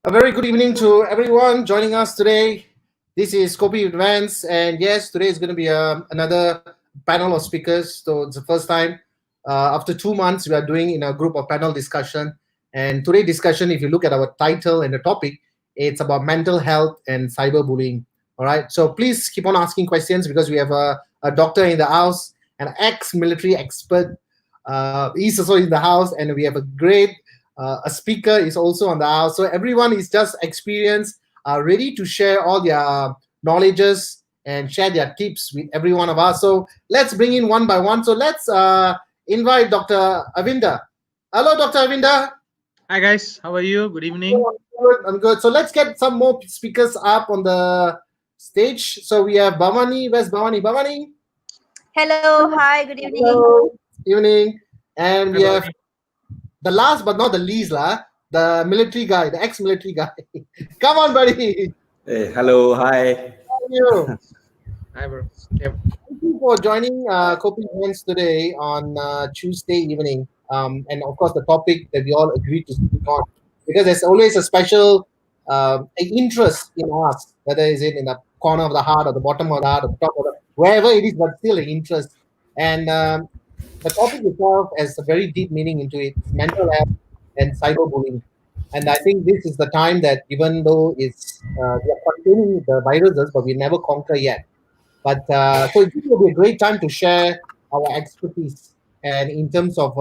A very good evening to everyone joining us today. This is Kopi Advance, and yes, today is going to be another panel of speakers. So it's the first time after 2 months we are doing in a group of panel discussion. And today's discussion, if you look at our title and the topic, it's about mental health and cyberbullying. All right. So please keep on asking questions because we have a doctor in the house, an ex-military expert. He's also in the house, and we have a great a speaker is also on the house. So everyone is just experienced, ready to share all their knowledges and share their tips with every one of us. So let's bring in one by one. So let's invite Dr. Arvinder. Hello, Dr. Arvinder. Hi guys, how are you? Good evening. I'm good. So let's get some more speakers up on the stage. So we have Bavani. Where's Bavani? Bavani? Hello, hi, good evening. Hello. Evening. And we have the last but not the least, the military guy, the ex-military guy. Come on, buddy. Hey, hello, hi. How are you? Hi, bro. Yep. Thank you for joining Coping Hands today on Tuesday evening. And of course, the topic that we all agreed to speak on, because there's always a special interest in us, whether it's in the corner of the heart or the bottom of the heart or the top of the, wherever it is, but still an interest. And the topic itself has a very deep meaning into it, mental health and cyberbullying. And I think this is the time that even though it's we are containing the viruses, but we never conquer yet. But so it will be a great time to share our expertise and in terms of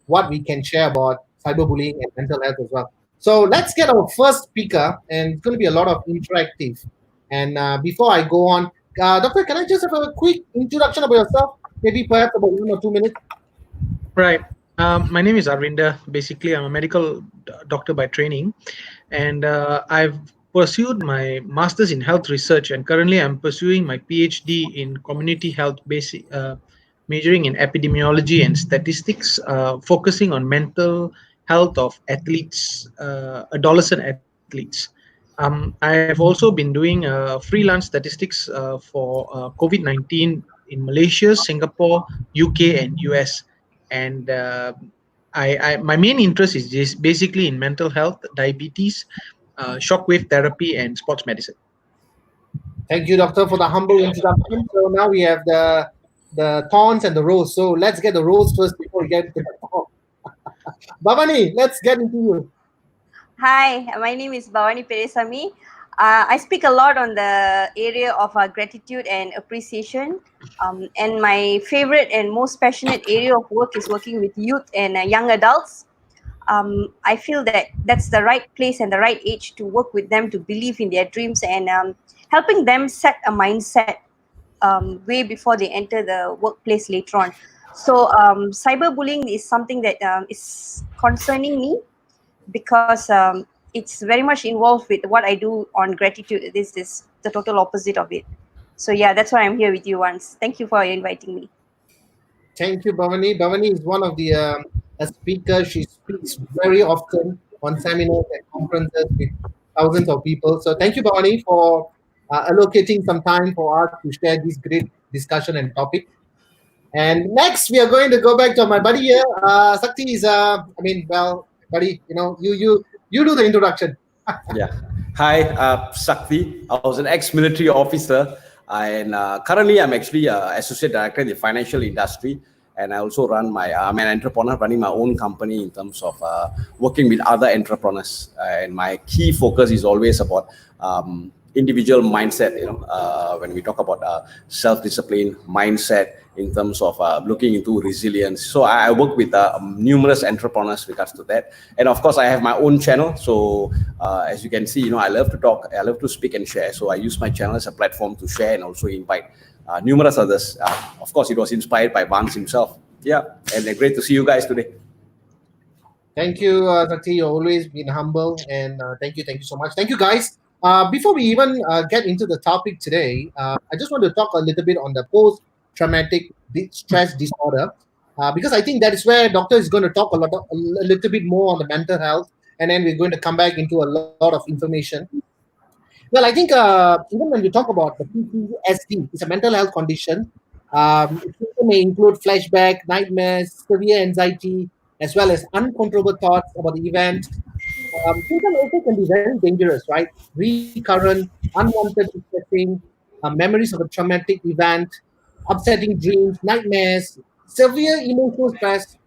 what we can share about cyberbullying and mental health as well. So let's get our first speaker, and it's going to be a lot of interactive. And before I go on, Doctor, can I just have a quick introduction about yourself? Maybe perhaps about 1 or 2 minutes. Right. My name is Arvinder. Basically, I'm a medical doctor by training, and I've pursued my master's in health research, and currently I'm pursuing my PhD in community health, majoring in epidemiology and statistics, focusing on mental health of athletes, adolescent athletes. I have also been doing freelance statistics for COVID-19 in Malaysia, Singapore, UK, and US. And my main interest is just basically in mental health, diabetes, shockwave therapy, and sports medicine. Thank you, Doctor, for the humble introduction. So now we have the thorns and the rose. So let's get the rose first before we get to the thorn. Bavani, let's get into you. Hi, my name is Bavani Periasamy. I speak a lot on the area of gratitude and appreciation. And my favorite and most passionate area of work is working with youth and young adults. I feel that that's the right place and the right age to work with them to believe in their dreams and helping them set a mindset way before they enter the workplace later on. So cyberbullying is something that is concerning me because it's very much involved with what I do on gratitude. This is the total opposite of it. So yeah, that's why I'm here with you once. Thank you for inviting me. Thank you, Bavani. Bavani is one of the a speaker. She speaks very often on seminars and conferences with thousands of people. So thank you, Bavani, for allocating some time for us to share this great discussion and topic. And next, we are going to go back to my buddy here. Sakthi is, buddy, you do the introduction. Yeah. Hi, Sakthi. I was an ex-military officer, and currently I'm actually associate director in the financial industry. And I also I'm an entrepreneur running my own company in terms of working with other entrepreneurs. And my key focus is always about individual mindset, when we talk about self-discipline, mindset, in terms of looking into resilience. So I work with numerous entrepreneurs regards to that. And of course, I have my own channel. So as you can see, I love to talk, I love to speak and share. So I use my channel as a platform to share and also invite numerous others. Of course, it was inspired by Vance himself. Yeah, and great to see you guys today. Thank you, Sakthi. You've always been humble, and thank you so much. Thank you, guys. Before we even get into the topic today, I just want to talk a little bit on the post-traumatic stress disorder, because I think that is where Doctor is going to talk a little bit more on the mental health, and then we're going to come back into a lot of information. Well, I think even when we talk about the PTSD, it's a mental health condition. It may include flashback, nightmares, severe anxiety, as well as uncontrollable thoughts about the event, Children also can be very dangerous, right? Recurrent, unwanted distressing, memories of a traumatic event, upsetting dreams, nightmares, severe emotional stress,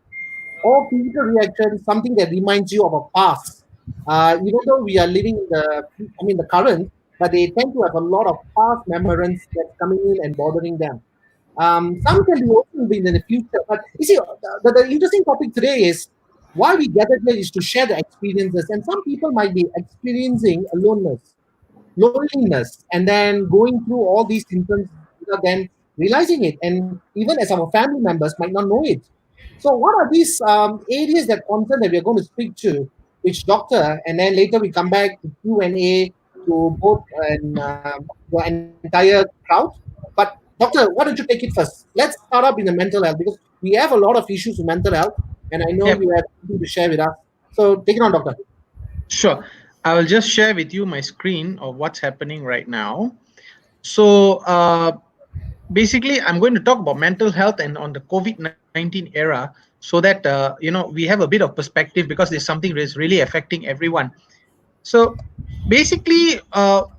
or physical reaction, something that reminds you of a past. Even though we are living in the current, but they tend to have a lot of past memories that's coming in and bothering them. Some can be also be in the future. But you see, the interesting topic today is why we gathered here is to share the experiences. And some people might be experiencing aloneness, loneliness, and then going through all these symptoms without then realizing it. And even as our family members might not know it. So, what are these areas that concern that we are going to speak to which doctor, and then later we come back to Q&A to both and the entire crowd. But doctor, why don't you take it first? Let's start up in the mental health because we have a lot of issues with mental health, and I know Yep. you have something to share with us. So, take it on, doctor. Sure. I will just share with you my screen of what's happening right now. So basically, I'm going to talk about mental health and on the COVID-19 era, so that we have a bit of perspective because there's something that's really affecting everyone. So basically,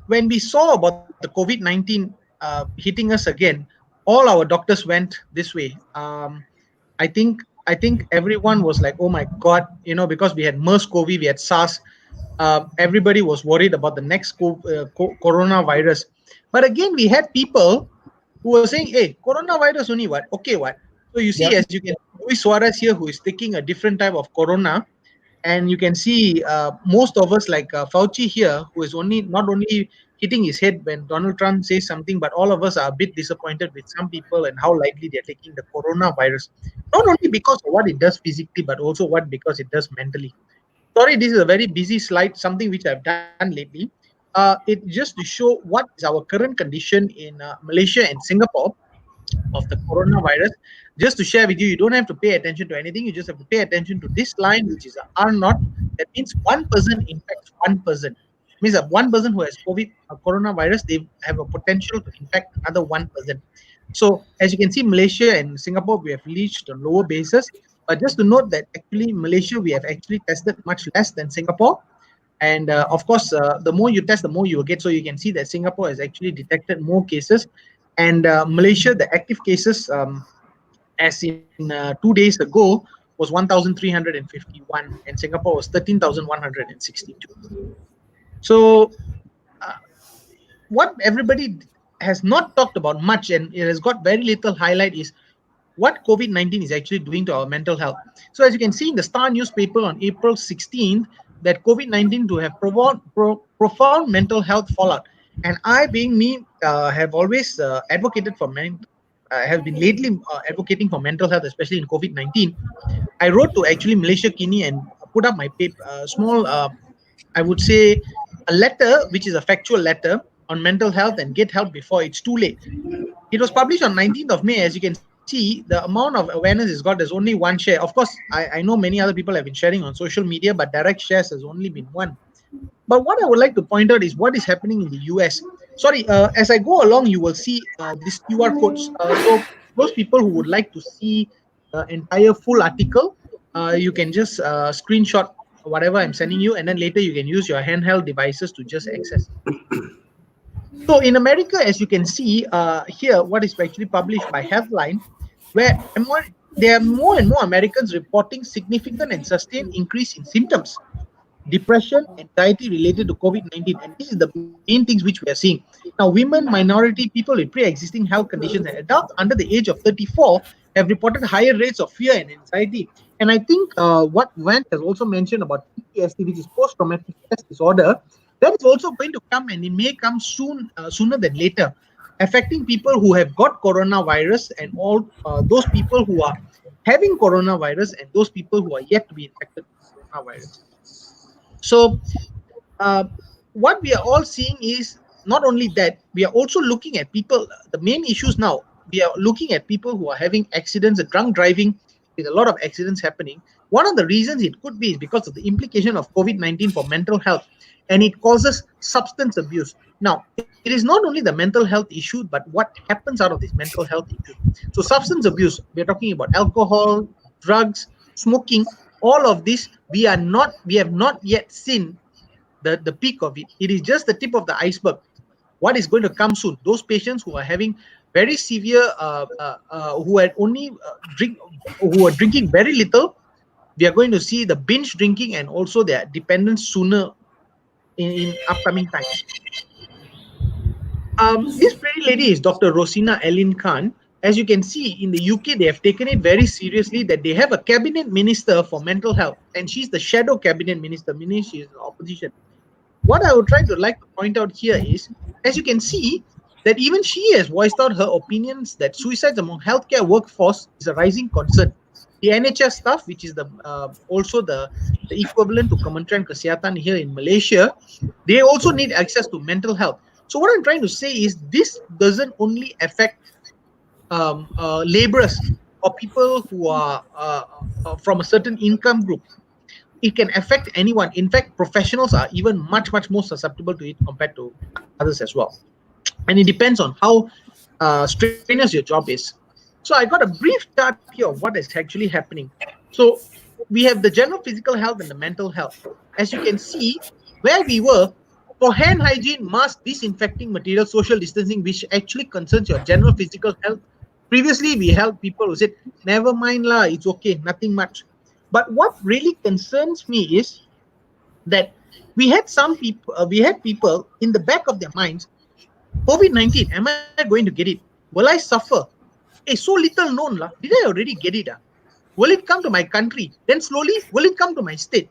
when we saw about the COVID-19 hitting us again, all our doctors went this way. I think everyone was like, oh my god, because we had MERS-CoV, we had SARS. Everybody was worried about the next coronavirus. But again, we had people who were saying, hey, coronavirus only what? Okay, what? So you see, Yep. as you can, Luis Suarez here, who is taking a different type of corona, and you can see most of us, like Fauci here, who is not only hitting his head when Donald Trump says something, but all of us are a bit disappointed with some people and how lightly they're taking the coronavirus, not only because of what it does physically, but also because it does mentally. Sorry, this is a very busy slide, something which I've done lately. It just to show what is our current condition in Malaysia and Singapore of the coronavirus. Just to share with you, you don't have to pay attention to anything. You just have to pay attention to this line, which is a R naught. That means one person infects one person. It means that one person who has coronavirus, they have a potential to infect another one person. So as you can see, Malaysia and Singapore, we have reached a lower basis. But just to note that actually Malaysia, we have actually tested much less than Singapore. And of course, the more you test, the more you will get. So you can see that Singapore has actually detected more cases. And Malaysia, the active cases, as in 2 days ago, was 1,351, and Singapore was 13,162. So what everybody has not talked about much, and it has got very little highlight, is what COVID-19 is actually doing to our mental health. So as you can see in the Star newspaper on April 16th, that COVID-19 to have profound mental health fallout. And I, being me, have always advocated for have been lately advocating for mental health, especially in COVID-19. I wrote to actually Malaysia Kini and put up my paper, small, I would say, a letter, which is a factual letter on mental health and get help before it's too late. It was published on 19th of May. As you can see, the amount of awareness it's got, there's only one share. Of course, I know many other people have been sharing on social media, but direct shares has only been one. But what I would like to point out is what is happening in the US. Sorry, as I go along, you will see these QR codes. So those people who would like to see the entire full article, you can just screenshot whatever I'm sending you, and then later you can use your handheld devices to just access. So in America, as you can see here, what is actually published by Healthline, where there are more and more Americans reporting significant and sustained increase in symptoms, depression, anxiety related to COVID-19. And this is the main things which we are seeing. Now, women, minority, people with pre-existing health conditions, and adults under the age of 34 have reported higher rates of fear and anxiety. And I think what Vance has also mentioned about PTSD, which is post-traumatic stress disorder, that is also going to come, and it may come sooner than later, affecting people who have got coronavirus and all those people who are having coronavirus and those people who are yet to be infected with coronavirus. So what we are all seeing is not only that, we are also looking at people, the main issues now, we are looking at people who are having accidents, drunk driving, with a lot of accidents happening. One of the reasons it could be is because of the implication of COVID-19 for mental health, and it causes substance abuse. Now, it is not only the mental health issue, but what happens out of this mental health issue. So substance abuse, we're talking about alcohol, drugs, smoking, all of this, we have not yet seen the peak of it. It is just the tip of the iceberg. What is going to come soon? Those patients who are having very severe, who had only who are drinking very little, we are going to see the binge drinking and also their dependence sooner in upcoming times. This pretty lady is Dr. Rosina Ellen Khan. As you can see, in the UK, they have taken it very seriously that they have a cabinet minister for mental health, and she's the shadow cabinet minister, meaning she is in opposition. What I would try to like to point out here is, as you can see, that even she has voiced out her opinions that suicides among healthcare workforce is a rising concern. The NHS staff, which is the also the equivalent to Kementerian Kesihatan here in Malaysia, they also need access to mental health. So what I'm trying to say is this doesn't only affect laborers or people who are from a certain income group. It can affect anyone. In fact, professionals are even much more susceptible to it compared to others as well. And it depends on how strenuous your job is. So I got a brief chart here of what is actually happening. So we have the general physical health and the mental health. As you can see, where we were, for hand hygiene, mask, disinfecting material, social distancing, which actually concerns your general physical health. Previously, we held people who said, never mind lah, it's okay, nothing much. But what really concerns me is that we had people in the back of their minds, COVID-19, am I going to get it? Will I suffer? Hey, so little known lah. Did I already get it? Will it come to my country? Then slowly, will it come to my state?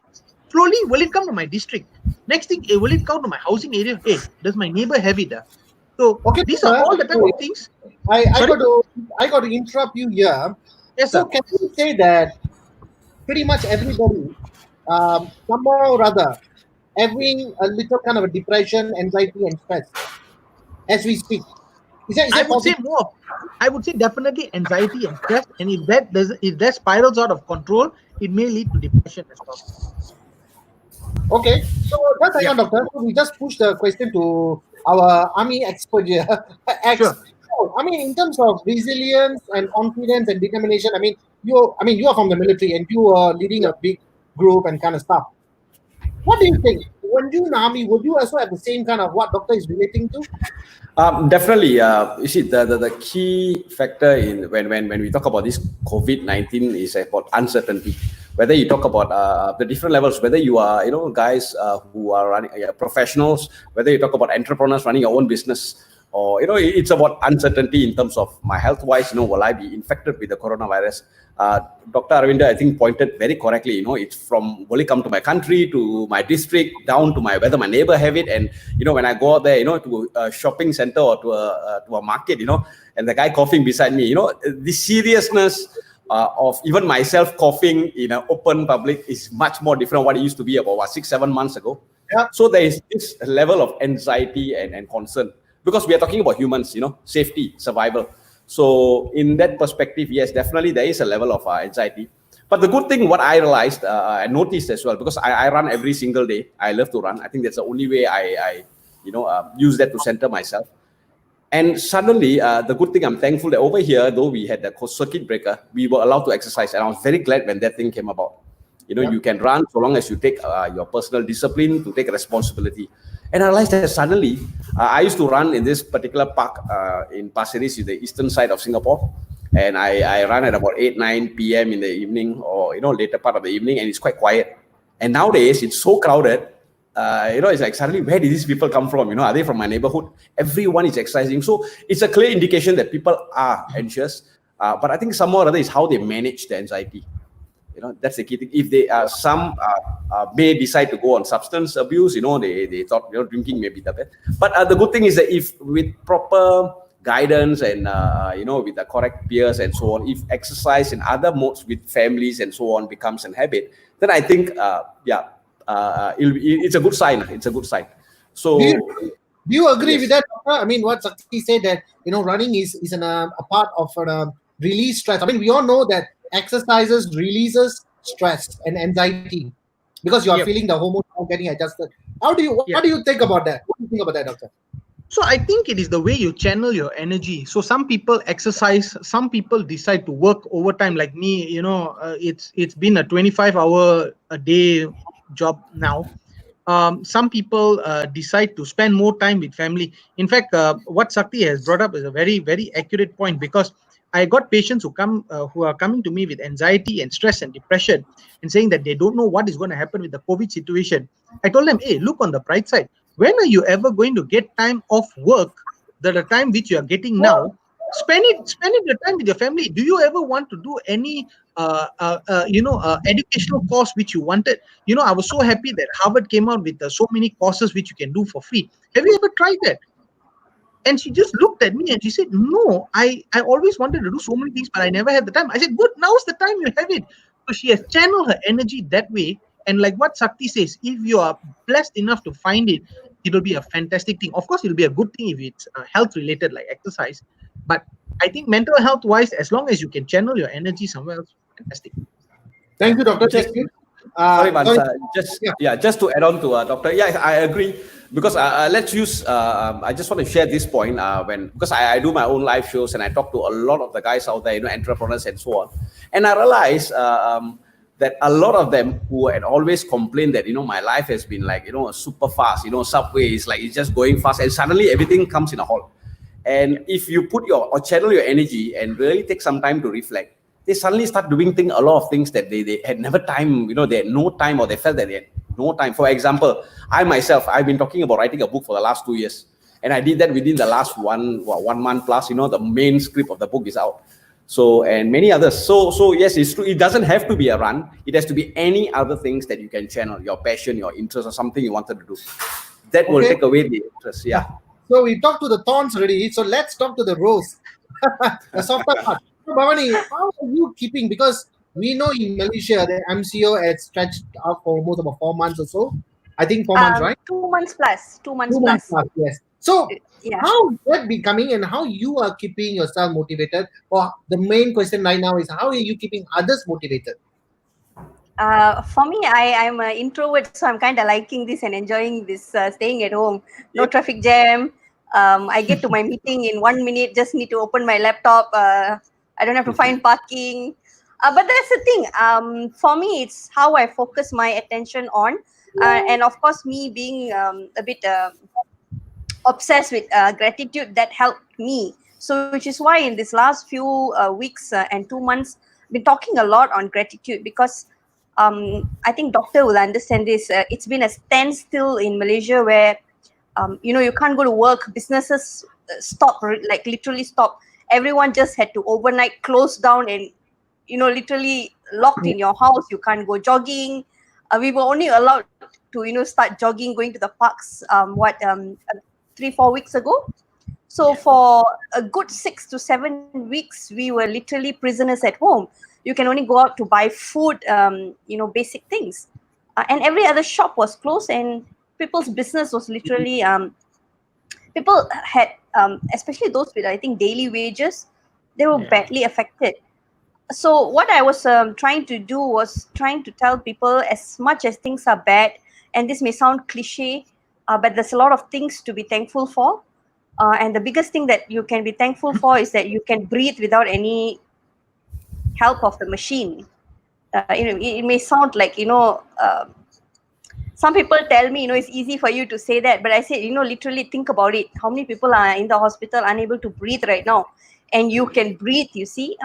Slowly, will it come to my district? Next thing, will it come to my housing area? Hey, does my neighbor have it? So Okay, these are all the type of things. I got to interrupt you here. Yes, so sir. can you say that pretty much everybody, somehow or other, having a little kind of a depression, anxiety, and stress as we speak? I would say definitely anxiety and stress, and if that spirals out of control, it may lead to depression as well. Okay, so just hang on, doctor. So we just push the question to our army expert here. Sure. So, I mean, in terms of resilience and confidence and determination, you are from the military and you are leading a big group and kind of stuff. What do you think? When you in the army, would you also have the same kind of what doctor is relating to? Definitely. You see, the key factor in when we talk about this COVID-19 is about uncertainty. Whether you talk about the different levels, whether you are guys who are running professionals, whether you talk about entrepreneurs running your own business, or it's about uncertainty in terms of my health wise. Will I be infected with the coronavirus? Dr. Arvinder, I think, pointed very correctly. It's from will it come to my country, to my district, down to whether my neighbor have it. And when I go out there, to a shopping center or to a market, and the guy coughing beside me, the seriousness of even myself coughing in an open public is much more different what it used to be about 6-7 months ago. Yeah. So there is this level of anxiety and concern, because we are talking about humans, safety, survival. So in that perspective, yes, definitely there is a level of anxiety. But the good thing, what I realized, I noticed as well, because I run every single day. I love to run. I think that's the only way I use that to center myself. And suddenly, the good thing, I'm thankful that over here, though we had the circuit breaker, we were allowed to exercise. And I was very glad when that thing came about. You can run so long as you take your personal discipline to take responsibility. And I realized that suddenly, I used to run in this particular park in Pasir Ris, the eastern side of Singapore. And I run at about 8-9 p.m. in the evening, or later part of the evening, and it's quite quiet. And nowadays, it's so crowded. It's like suddenly, where did these people come from? Are they from my neighborhood? Everyone is exercising. So it's a clear indication that people are anxious. But I think some or other is how they manage the anxiety. That's the key thing. If they some may decide to go on substance abuse, they thought drinking may be the best. But the good thing is that if with proper guidance and with the correct peers and so on, if exercise in other modes with families and so on becomes a habit, then I think it's a good sign. It's a good sign. So do you agree with that, doctor? What Sakthi said, that running is a part of release stress. We all know that exercises releases stress and anxiety because you are feeling the hormones are getting adjusted. What do you think about that? What do you think about that, doctor? So I think it is the way you channel your energy. So some people exercise, some people decide to work overtime. Like me, it's been a 25-hour a day job now. Some people decide to spend more time with family. In fact, what Sakti has brought up is a very, very accurate point, because I got patients who are coming to me with anxiety and stress and depression, and saying that they don't know what is going to happen with the COVID situation. I told them, hey, look on the bright side. When are you ever going to get time off work, the time which you are getting now? Spend it your time with your family. Do you ever want to do any educational course which you wanted? I was so happy that Harvard came out with so many courses which you can do for free. Have you ever tried that? And she just looked at me and she said, no, I always wanted to do so many things, but I never had the time. I said, good, now's the time you have it. So she has channeled her energy that way. And like what Sakti says, if you are blessed enough to find it, it'll be a fantastic thing. Of course, it'll be a good thing if it's health related, like exercise. But I think mental health wise, as long as you can channel your energy somewhere else, fantastic. Thank you, Doctor. Just, Thank you. sorry, Mans, Yeah. just to add on to Doctor. Yeah, I agree, because let's use. I just want to share this point because I do my own live shows and I talk to a lot of the guys out there, entrepreneurs and so on, and I realize that a lot of them who had always complained that my life has been like super fast, subway is like it's just going fast, and suddenly everything comes in a halt. And if you put or channel your energy and really take some time to reflect, they suddenly start doing a lot of things that they had never time, they had no time, or they felt that they had no time. For example, I myself, I've been talking about writing a book for the last 2 years. And I did that within the last 1 month plus, the main script of the book is out. So, and many others. So yes, it's true. It doesn't have to be a run. It has to be any other things that you can channel, your passion, your interest, or something you wanted to do. That will take away the interest. Yeah. So we talked to the thorns already. So let's talk to the rose, the softer part. So Bhavani, how are you keeping? Because we know in Malaysia the MCO had stretched out for almost about 4 months or so. I think 4 months, right? 2 months plus. 2 months 2 months plus. plus, yes. So Yeah. how is that becoming, and how you are keeping yourself motivated? Or the main question right now is, how are you keeping others motivated? For me, I'm an introvert, so I'm kind of liking this and enjoying this, staying at home. No traffic jam. I get to my meeting in 1 minute, just need to open my laptop. I don't have to find parking. But that's the thing. For me, it's how I focus my attention on. And of course, me being a bit obsessed with gratitude, that helped me. So which is why in this last few weeks and 2 months, I've been talking a lot on gratitude, because I think Doctor will understand this. It's been a standstill in Malaysia where, you can't go to work. Businesses stop, like literally stop. Everyone just had to overnight close down and, literally locked in your house. You can't go jogging. We were only allowed to, start jogging, going to the parks, 3-4 weeks ago. So for a good 6 to 7 weeks, we were literally prisoners at home. You can only go out to buy food, basic things. And every other shop was closed, and people's business was literally, people had, especially those with, I think, daily wages, they were badly affected. So what I was trying to do was trying to tell people, as much as things are bad, and this may sound cliche, but there's a lot of things to be thankful for. And the biggest thing that you can be thankful for is that you can breathe without any help of the machine. It may sound like, some people tell me, it's easy for you to say that, but I say, literally think about it. How many people are in the hospital unable to breathe right now? And you can breathe, you see.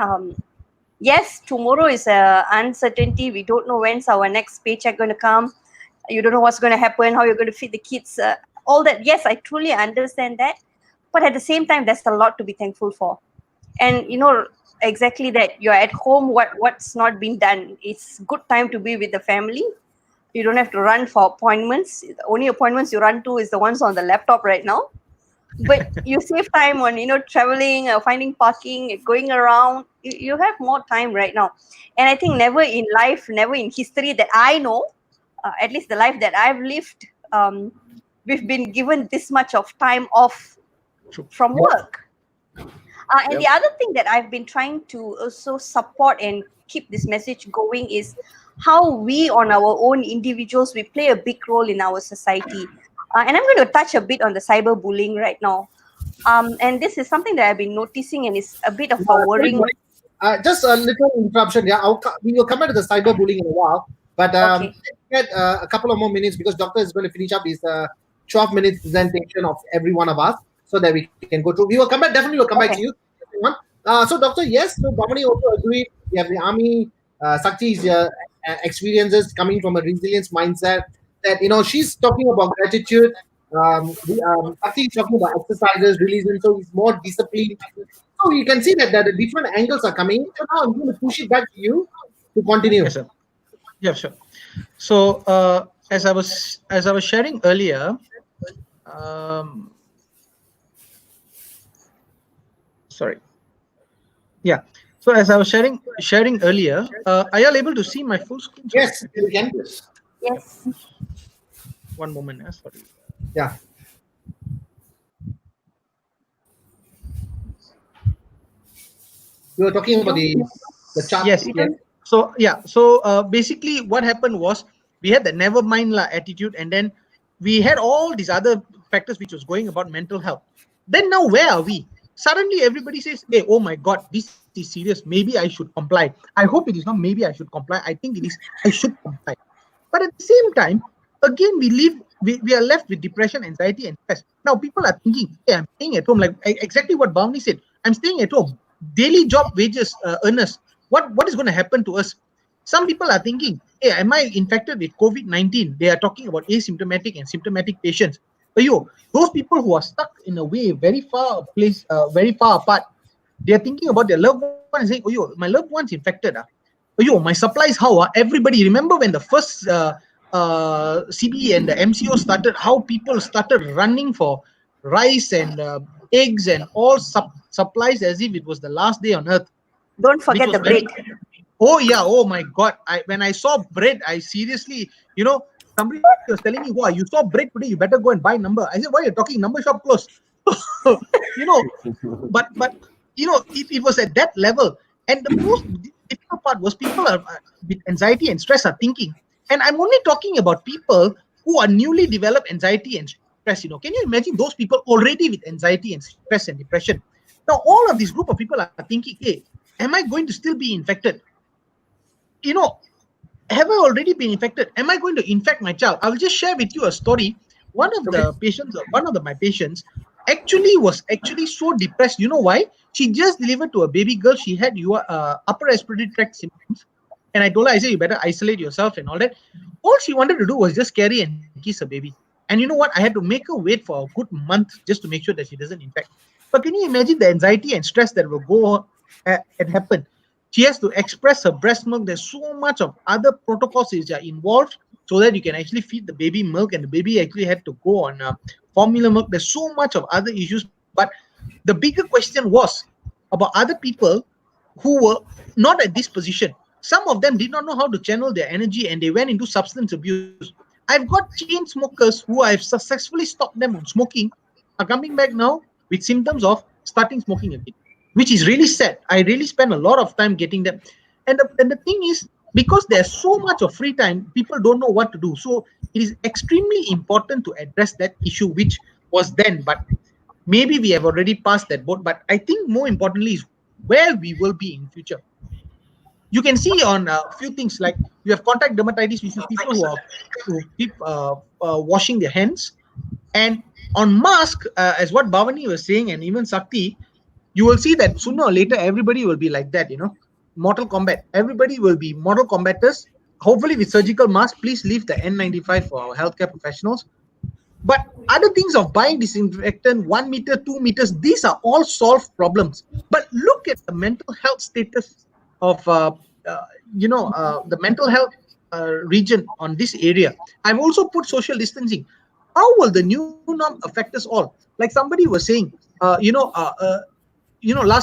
Yes, tomorrow is uncertainty. We don't know when's our next paycheck going to come. You don't know what's going to happen, how you're going to feed the kids, all that. Yes, I truly understand that. But at the same time, there's a lot to be thankful for. And, exactly that. You're at home, what's not been done. It's good time to be with the family. You don't have to run for appointments. The only appointments you run to is the ones on the laptop right now. But you save time on, traveling, finding parking, going around. You have more time right now. And I think never in life, never in history that I know, at least the life that I've lived, we've been given this much of time off from work. And the other thing that I've been trying to also support and keep this message going is how we on our own individuals, we play a big role in our society. And I'm going to touch a bit on the cyberbullying right now. And this is something that I've been noticing, and it's a bit of a worrying. Just a little interruption. Yeah, we will come back to the cyberbullying in a while. But Okay. get a couple of more minutes because Doctor is going to finish up his 12 minutes presentation of every one of us so that we can go through. We will come back. Definitely, we'll come back to Okay. you. So, Doctor, yes, so Bavani also agreed. We have the army, Sakti's experiences coming from a resilience mindset. That she's talking about gratitude. Sakti is talking about exercises, releasing. So he's more disciplined. So you can see that the different angles are coming. So now I'm going to push it back to you to continue. Yes, sir. Yeah, sure. So as I was sharing earlier, sorry. Yeah. So as I was sharing earlier, are you all able to see my full screen? Yes, we can. Yes. One moment. Sorry. Yeah. We were talking about the chart. Yes. Yes. So yeah. So basically, what happened was we had the never mind la attitude, and then we had all these other factors which was going about mental health. Then now where are we? Suddenly everybody says, "Hey, oh my God, this is serious. Maybe I should comply." I hope it is not. Maybe I should comply. I think it is. I should comply. But at the same time, again, we are left with depression, anxiety, and stress. Now people are thinking, "Hey, I'm staying at home." Like exactly what Bhavani said. I'm staying at home. Daily job wages earners. What is going to happen to us? Some people are thinking, "Hey, am I infected with COVID-19?" They are talking about asymptomatic and symptomatic patients. Those people who are stuck in a way very far apart, they are thinking about their loved ones saying, my loved one's infected. My supplies how? Everybody remember when the first CB and the MCO started, how people started running for rice and eggs and all supplies as if it was the last day on earth. Don't forget the bread. Oh yeah, oh my God. When I saw bread, I seriously, somebody was telling me, wow, you saw bread today, you better go and buy number. I said, why are you talking? Number shop closed. But it was at that level. And the most difficult part was people are with anxiety and stress are thinking. And I'm only talking about people who are newly developed anxiety and stress. Can you imagine those people already with anxiety and stress and depression? Now, all of this group of people are thinking, hey, am I going to still be infected? Have I already been infected? Am I going to infect my child? I will just share with you a story. One of my patients was so depressed. You know why? She just delivered to a baby girl. She had upper respiratory tract symptoms. And I told her, I said, you better isolate yourself and all that. All she wanted to do was just carry and kiss a baby. And you know what? I had to make her wait for a good month just to make sure that she doesn't infect. But can you imagine the anxiety and stress that will go and happen? She has to express her breast milk. There's so much of other protocols which are involved so that you can actually feed the baby milk, and the baby actually had to go on formula milk. There's so much of other issues. But the bigger question was about other people who were not at this position. Some of them did not know how to channel their energy, and they went into substance abuse. I've got chain smokers who I've successfully stopped them on smoking are coming back now with symptoms of starting smoking again, which is really sad. I really spend a lot of time getting them. And the thing is, because there's so much of free time, people don't know what to do. So it is extremely important to address that issue, which was then, but maybe we have already passed that boat. But I think more importantly is where we will be in future. You can see on a few things like you have contact dermatitis, which is people who keep washing their hands. And on mask, as what Bhavani was saying, and even Sakti, you will see that sooner or later everybody will be like that. Mortal Kombat. Everybody will be Mortal Kombaters. Hopefully with surgical mask. Please leave the N95 for our healthcare professionals. But other things of buying disinfectant, 1 meter, 2 meters, these are all solved problems. But look at the mental health status of the mental health region on this area. I've also put social distancing. How will the new norm affect us all? Like somebody was saying, last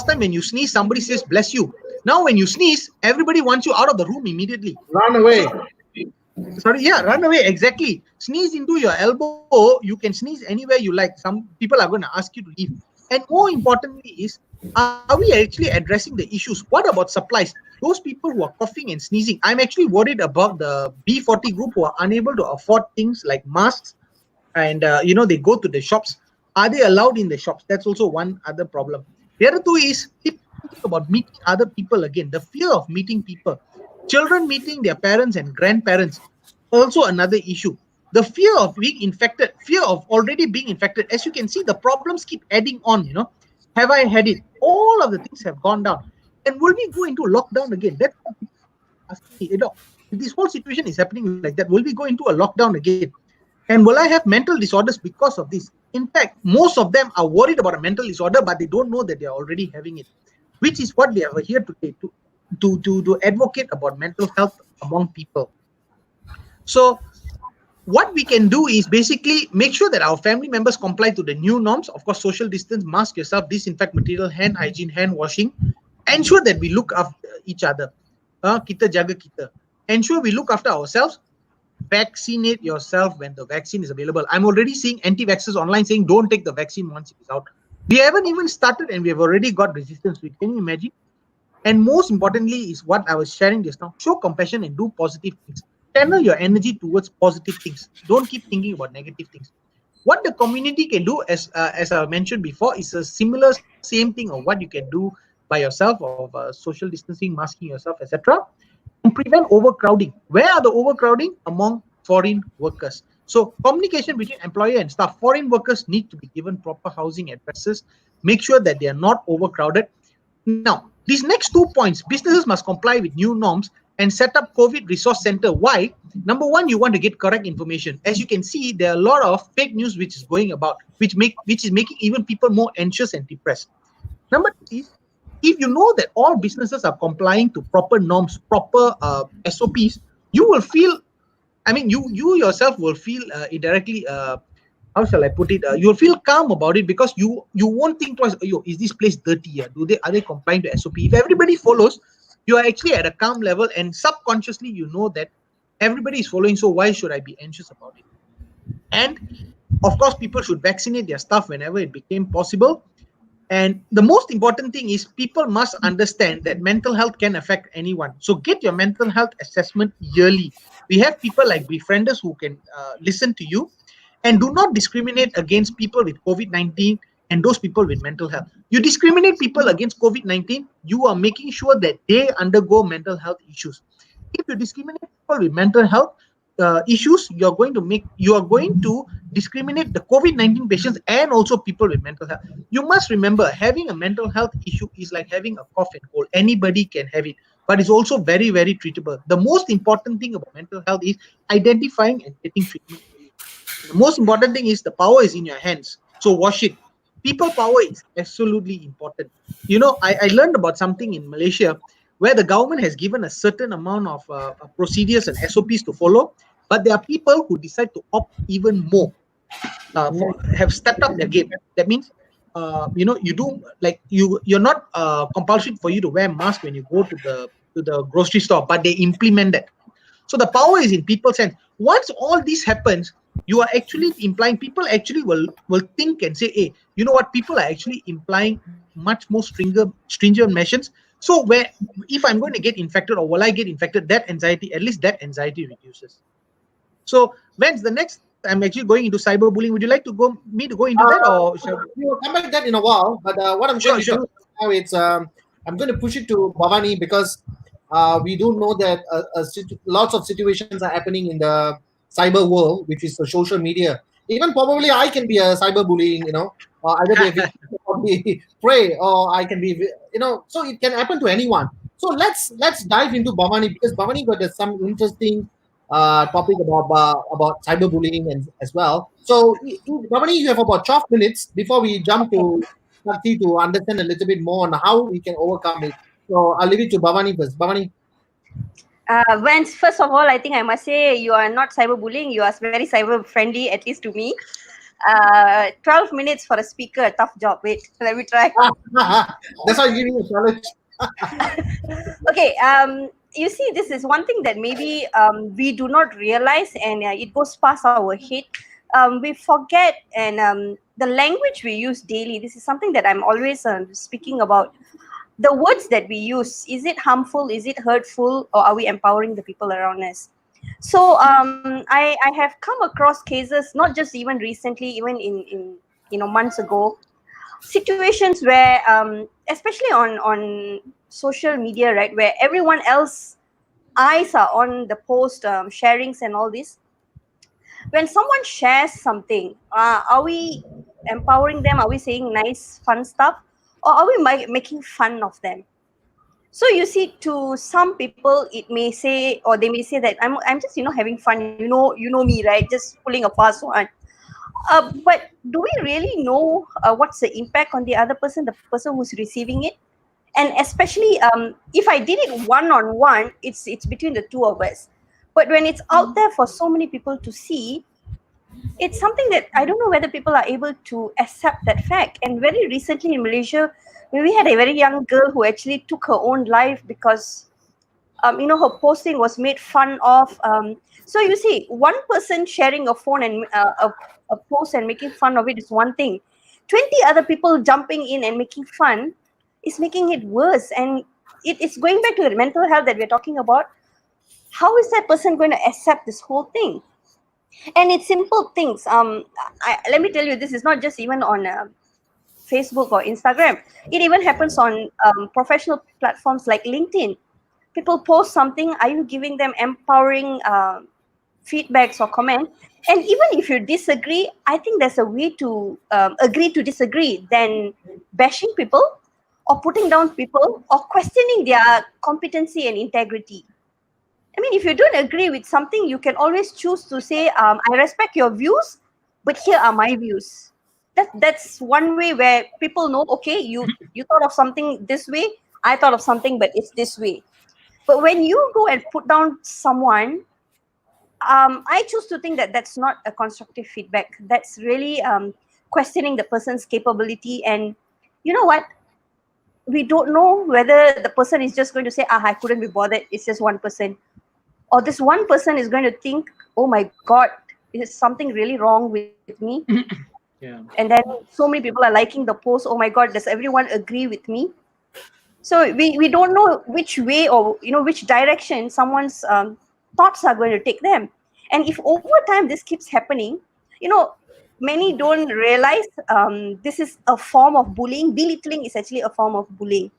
time when you sneeze, somebody says bless you. Now when you sneeze, everybody wants you out of the room immediately. Run away. Run away. Exactly. Sneeze into your elbow. You can sneeze anywhere you like. Some people are going to ask you to leave. And more importantly is, are we actually addressing the issues? What about supplies? Those people who are coughing and sneezing, I'm actually worried about the B40 group who are unable to afford things like masks and they go to the shops. Are they allowed in the shops? That's also one other problem. The other two is people thinking about meeting other people again. The fear of meeting people, children meeting their parents and grandparents, also another issue. The fear of being infected, fear of already being infected. As you can see, the problems keep adding on. Have I had it? All of the things have gone down. And will we go into lockdown again? That's what people ask me. If this whole situation is happening like that, will we go into a lockdown again? And will I have mental disorders because of this? In fact, most of them are worried about a mental disorder, but they don't know that they are already having it, which is what we are here today to advocate about mental health among people. So what we can do is basically make sure that our family members comply to the new norms. Of course, social distance, mask yourself, disinfect material, hand hygiene, hand washing. Ensure that we look after each other. Kita jaga kita. Ensure we look after ourselves. Vaccinate yourself when the vaccine is available. I'm already seeing anti-vaxxers online saying don't take the vaccine once it is out. We haven't even started and we have already got resistance to it. Can you imagine? And most importantly is what I was sharing just now. Show compassion and do positive things. Channel your energy towards positive things. Don't keep thinking about negative things. What the community can do, as I mentioned before, is a similar same thing of what you can do by yourself of social distancing, masking yourself, etc. And prevent overcrowding. Where are the overcrowding? Among foreign workers. So communication between employer and staff. Foreign workers need to be given proper housing addresses. Make sure that they are not overcrowded. Now, these next 2 points, businesses must comply with new norms and set up COVID resource center. Why? Number one, you want to get correct information. As you can see, there are a lot of fake news which is going about, which is making even people more anxious and depressed. Number two is, if you know that all businesses are complying to proper norms, proper SOPs, you will feel, you yourself will feel indirectly, how shall I put it? You'll feel calm about it because you won't think twice. Yo, is this place dirty? Are they complying to SOP? If everybody follows, you are actually at a calm level, and subconsciously you know that everybody is following. So why should I be anxious about it? And of course, people should vaccinate their staff whenever it became possible. And the most important thing is people must understand that mental health can affect anyone. So get your mental health assessment yearly. We have people like befrienders who can listen to you. And do not discriminate against people with COVID-19 and those people with mental health. You discriminate people against COVID-19, you are making sure that they undergo mental health issues. If you discriminate people with mental health issues, you are going to discriminate the COVID-19 patients and also people with mental health. You must remember, having a mental health issue is like having a cough and cold. Anybody can have it, but it's also very, very treatable. The most important thing about mental health is identifying and getting treatment. The most important thing is the power is in your hands. So wash it. People power is absolutely important. I learned about something in Malaysia where the government has given a certain amount of procedures and SOPs to follow, but there are people who decide to opt even more, have stepped up their game. That means, you do like you're not compulsory for you to wear a mask when you go to the grocery store, but they implement that. So the power is in people's hands. Once all this happens, you are actually implying, people actually will think and say, hey, you know what, people are actually implying much more stringent measures. So if I'm going to get infected or will I get infected, at least that anxiety reduces. So Vance, the next, I'm actually going into cyberbullying. Would you like to go into that, or we'll come back to that in a while? But what I'm going to do now is I'm going to push it to Bavani because we do know that lots of situations are happening in the cyber world, which is the social media. Even probably I can be a cyberbullying, either be a victim or be prey, or I can be, so it can happen to anyone. So let's dive into Bavani because Bavani got some interesting topic about cyberbullying and as well. So Bavani, you have about 12 minutes before we jump to Sakthi to understand a little bit more on how we can overcome it. So I'll leave it to Bavani first. Bavani. Vance, first of all, I think I must say you are not cyberbullying. You are very cyber friendly, at least to me. 12 minutes for a speaker, tough job. Wait, let me try. That's why I'm giving you a challenge. Okay, you see, this is one thing that maybe we do not realize, and it goes past our head. We forget, and the language we use daily, this is something that I'm always speaking about. The words that we use, is it harmful, is it hurtful, or are we empowering the people around us? So I have come across cases, not just even recently, even in months ago, situations where especially on social media, right, where everyone else eyes are on the post, sharings and all this. When someone shares something, are we empowering them? Are we saying nice fun stuff, or are we making fun of them? So you see, to some people it may say, or they may say that I'm just having fun, you know me, right, just pulling a fast one. But do we really know what's the impact on the other person, the person who's receiving it? And especially if I did it one on one, it's between the two of us. But when it's out there for so many people to see, it's something that I don't know whether people are able to accept that fact. And very recently in Malaysia, we had a very young girl who actually took her own life because her posting was made fun of. So you see, one person sharing a phone and a post and making fun of it is one thing. 20 other people jumping in and making fun is making it worse. And it's going back to the mental health that we're talking about. How is that person going to accept this whole thing? And it's simple things. Let me tell you, this is not just even on Facebook or Instagram. It even happens on professional platforms like LinkedIn. People post something, are you giving them empowering feedbacks or comment? And even if you disagree, I think there's a way to agree to disagree than bashing people or putting down people or questioning their competency and integrity. I mean, if you don't agree with something, you can always choose to say, I respect your views, but here are my views. That's one way where people know, okay, you thought of something this way, I thought of something, but it's this way. But when you go and put down someone, I choose to think that that's not a constructive feedback. That's really questioning the person's capability. And you know what? We don't know whether the person is just going to say, I couldn't be bothered. It's just one person. Or this one person is going to think, oh my God, is something really wrong with me? Yeah. And then so many people are liking the post. Oh my God, does everyone agree with me? So we don't know which way or which direction someone's thoughts are going to take them. And if over time this keeps happening, many don't realize this is a form of bullying. Belittling is actually a form of bullying.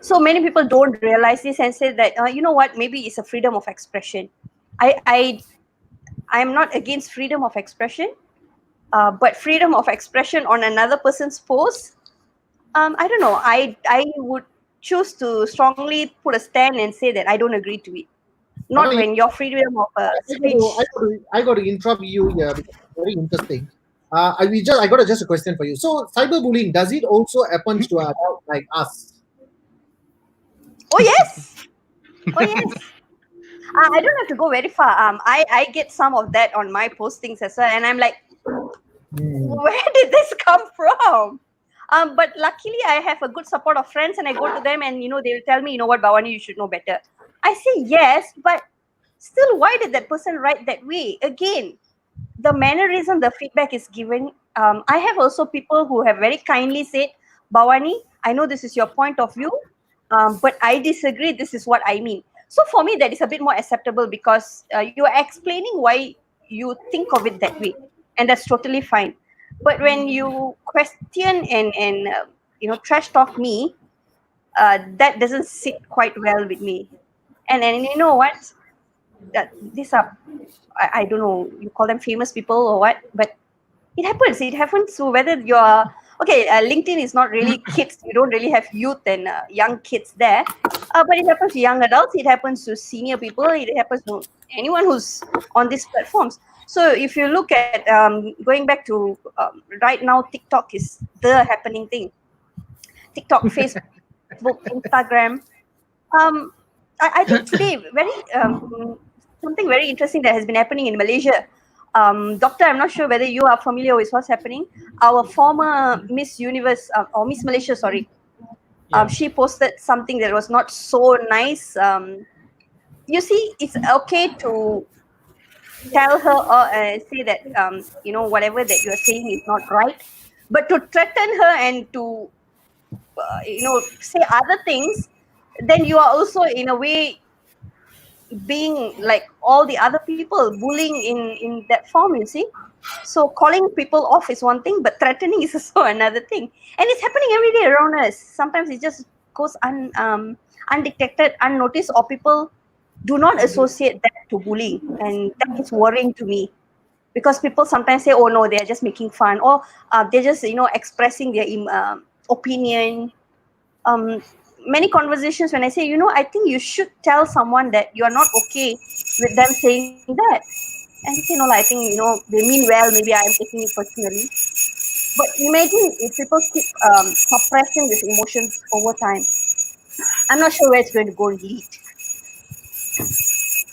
So many people don't realize this and say that you know what, maybe it's a freedom of expression. I'm not against freedom of expression, but freedom of expression on another person's post, I don't know. I would choose to strongly put a stand and say that I don't agree to it. Not Bavani, when your freedom of speech. I got to interrupt you here because it's very interesting. I got just a question for you. So cyberbullying, does it also happens to adults like us? Oh yes, oh yes. I don't have to go very far. I get some of that on my postings as well, and I'm like, where did this come from? But luckily I have a good support of friends, and I go to them, and they will tell me, you know what, Bavani, you should know better. I say yes, but still, why did that person write that way? Again, the mannerism, the feedback is given. I have also people who have very kindly said, Bavani, I know this is your point of view, but I disagree. This is what I mean. So for me, that is a bit more acceptable because you are explaining why you think of it that way, and that's totally fine. But when you question and trash talk me, that doesn't sit quite well with me. And you know what? That these are I don't know, you call them famous people or what, but it happens. It happens. So whether you're okay, LinkedIn is not really kids. You don't really have youth and young kids there, but it happens to young adults. It happens to senior people. It happens to anyone who's on these platforms. So if you look at going back to right now, TikTok is the happening thing. TikTok, Facebook, Instagram. Um, I think today something very interesting that has been happening in Malaysia. Doctor, I'm not sure whether you are familiar with what's happening. Our former Miss Universe or Miss Malaysia, sorry, she posted something that was not so nice. You see, it's okay to tell her or say that whatever that you're saying is not right, but to threaten her and to say other things, then you are also in a way being like all the other people, bullying in that form, you see. So calling people off is one thing, but threatening is also another thing, and it's happening every day around us. Sometimes it just goes undetected, unnoticed, or people do not associate that to bullying, and that is worrying to me, because people sometimes say, oh no, they're just making fun, or they're just expressing their opinion. Many conversations when I say, I think you should tell someone that you are not okay with them saying that, and they say, no, I think they mean well, maybe I'm taking it personally. But imagine if people keep suppressing these emotions over time. I'm not sure where it's going to go lead.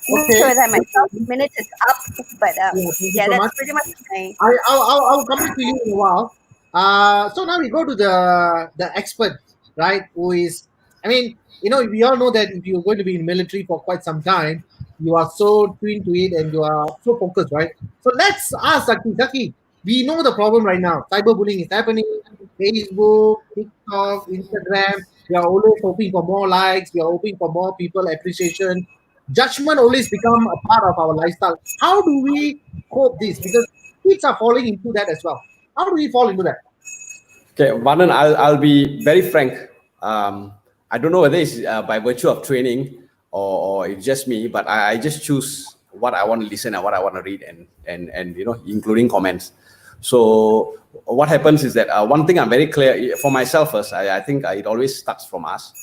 I'm not sure whether my 12 minutes is up, but Yeah, thank you so that's much. pretty much my. I'll come back to you in a while. So now we go to the expert, right? Who is, I mean, we all know that if you're going to be in military for quite some time, you are so tuned to it and you are so focused, right? So let's ask Zaki. Zaki, we know the problem right now. Cyberbullying is happening. Facebook, TikTok, Instagram. We are always hoping for more likes. We are hoping for more people appreciation. Judgment always become a part of our lifestyle. How do we cope this? Because kids are falling into that as well. How do we fall into that? Okay, Vanan, I'll be very frank. I don't know whether it's by virtue of training or it's just me, but I just choose what I want to listen and what I want to read, and including comments. So what happens is that one thing I'm very clear for myself first. I think it always starts from us.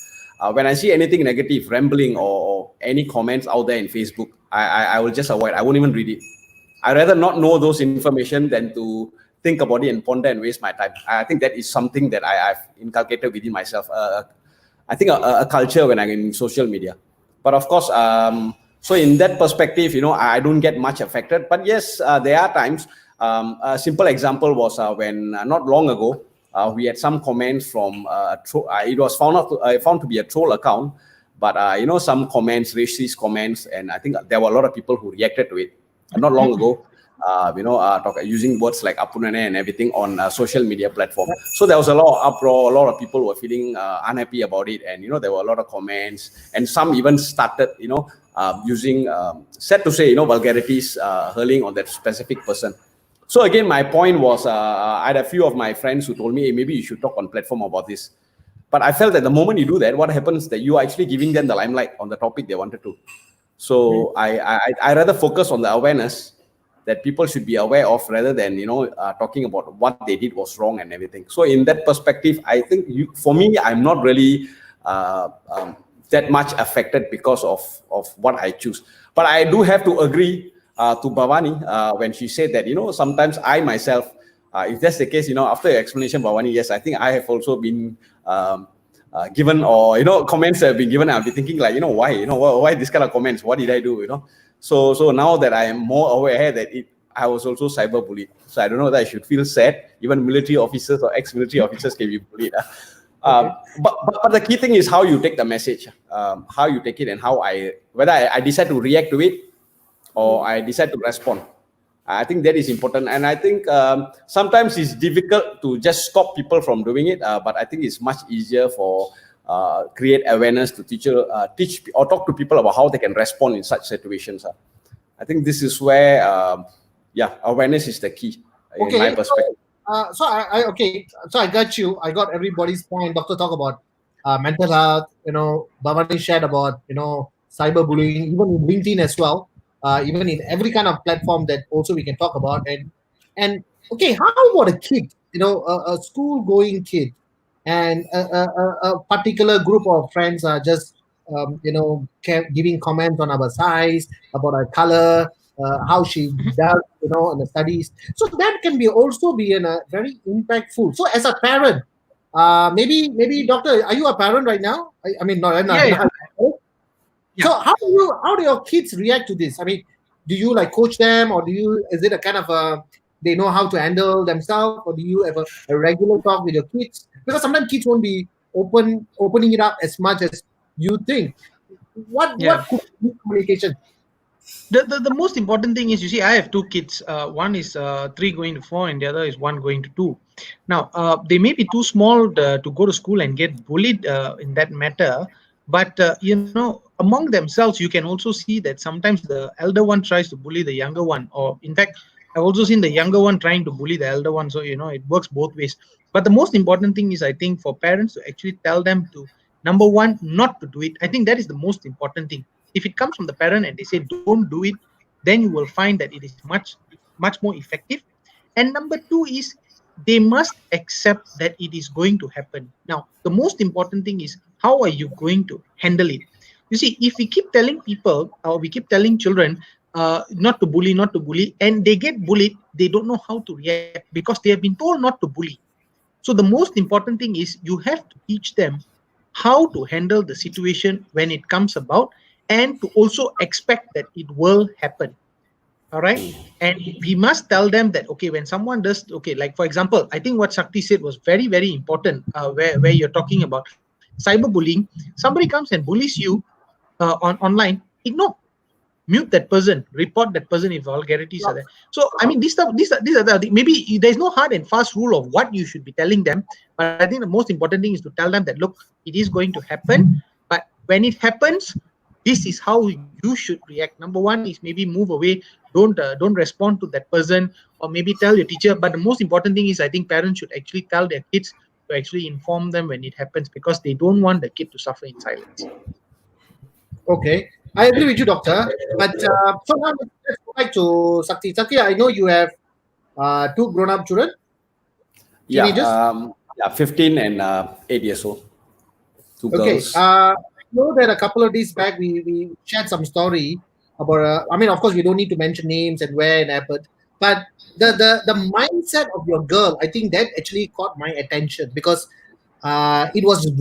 When I see anything negative, rambling, or any comments out there in Facebook, I will just avoid. I won't even read it. I rather not know those information than to think about it and ponder and waste my time. I think that is something that I've inculcated within myself. I think a culture when I'm in social media. But of course, so in that perspective, I don't get much affected. But yes, there are times. A simple example was when not long ago, we had some comments from it was found to be a troll account, but some comments, racist comments, and I think there were a lot of people who reacted to it not long ago. Using words like apunane and everything on social media platform. So there was a lot of uproar. A lot of people were feeling unhappy about it, and there were a lot of comments, and some even started using sad to say vulgarities hurling on that specific person. So again, my point was I had a few of my friends who told me, hey, maybe you should talk on platform about this. But I felt that the moment you do that, what happens is that you are actually giving them the limelight on the topic they wanted to. So I rather focus on the awareness that people should be aware of rather than talking about what they did was wrong and everything. So in that perspective, I think for me, I'm not really that much affected because of what I choose. But I do have to agree to Bavani when she said that sometimes I myself, if that's the case, after your explanation, Bavani, yes, I think I have also been given, or comments have been given. I'll be thinking like, why this kind of comments? What did I do? So now that I am more aware that I was also cyberbullied. So I don't know that I should feel sad. Even military officers or ex-military officers can be bullied. But the key thing is how you take the message, how you take it, and whether I decide to react to it or I decide to respond. I think that is important. And I think sometimes it's difficult to just stop people from doing it, but I think it's much easier for create awareness to teach or talk to people about how they can respond in such situations. I think this is where, awareness is the key in my perspective. So I got you. I got everybody's point. Doctor talk about mental health. Bhavani shared about cyberbullying, even in LinkedIn as well. Even in every kind of platform that also we can talk about. And okay, how about a kid? A school-going kid, and a particular group of friends are just giving comments on our size, about our color, how she does, in the studies. So that can be also be a very impactful. So as a parent, maybe doctor, are you a parent right now? I mean, not. Yeah. So how do your kids react to this? I mean, do you like coach them, or is it a kind of they know how to handle themselves, or do you have a regular talk with your kids? Because sometimes kids won't be opening it up as much as you think. What could be communication? The most important thing is, you see, I have two kids. One is 3 going to 4, and the other is 1 going to 2. Now, they may be too small to go to school and get bullied in that matter, But among themselves, you can also see that sometimes the elder one tries to bully the younger one, or in fact, I've also seen the younger one trying to bully the elder one. So it works both ways. But the most important thing is, I think, for parents to actually tell them to, number one, not to do it. I think that is the most important thing. If it comes from the parent and they say don't do it, then you will find that it is much more effective. And number two is, they must accept that it is going to happen. Now, the most important thing is, how are you going to handle it? You see, if we keep telling people, or we keep telling children, not to bully, not to bully, and they get bullied, they don't know how to react because they have been told not to bully. So the most important thing is, you have to teach them how to handle the situation when it comes about, and to also expect that it will happen. All right. And we must tell them that, okay, when someone does, okay, like for example, I think what Sakti said was very, very important, where you're talking about cyberbullying. Somebody comes and bullies you online, ignore, mute that person, report that person if vulgarities are there. So I mean, these are the, maybe there's no hard and fast rule of what you should be telling them, but I think the most important thing is to tell them that, look, it is going to happen, but when it happens, this is how you should react. Number one is maybe move away, don't respond to that person, or maybe tell your teacher. But the most important thing is, I think parents should actually tell their kids to actually inform them when it happens, because they don't want the kid to suffer in silence. Okay, I agree with you, doctor. But so now let's go back to Sakti. Sakti, I know you have two grown-up children, teenagers. Yeah, 15 and 8 years old. Two Okay. girls. I know that a couple of days back we shared some story about. I mean, of course, we don't need to mention names and where and effort, but the mindset of your girl, I think that actually caught my attention, because it was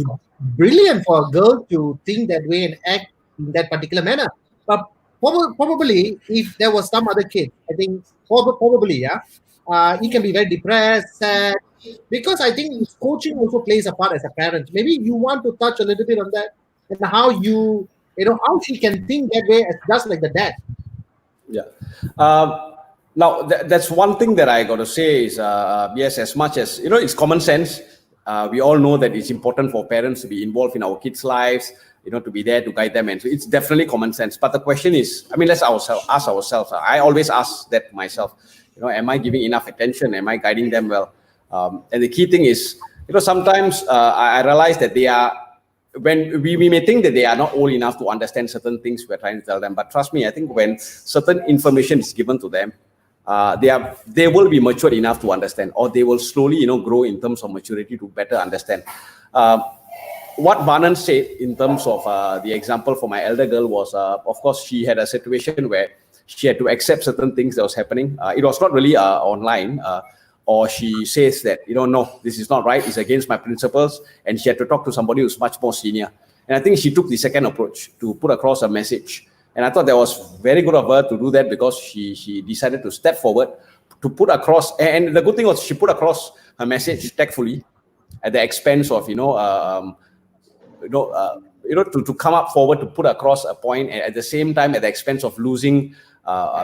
brilliant for a girl to think that way and act in that particular manner. But probably, if there was some other kid, I think probably, yeah, he can be very depressed, sad, because I think coaching also plays a part as a parent. Maybe you want to touch a little bit on that, and how how she can think that way as just like the dad. Yeah. Now, that's one thing that I got to say is, yes, as much as, it's common sense. We all know that it's important for parents to be involved in our kids' lives, to be there to guide them. And so it's definitely common sense. But the question is, I mean, let's ask ourselves. I always ask that myself, am I giving enough attention? Am I guiding them well? And the key thing is, sometimes I realize that they are, when we may think that they are not old enough to understand certain things we're trying to tell them. But trust me, I think when certain information is given to them, they will be mature enough to understand, or they will slowly, grow in terms of maturity to better understand. What Vanan said in terms of the example for my elder girl was, of course, she had a situation where she had to accept certain things that was happening. It was not really online, or she says that, no, this is not right, it's against my principles, and she had to talk to somebody who's much more senior. And I think she took the second approach to put across a message. And I thought that was very good of her to do that, because she decided to step forward to put across. And the good thing was, she put across her message tactfully at the expense of, to come up forward to put across a point, and at the same time at the expense of losing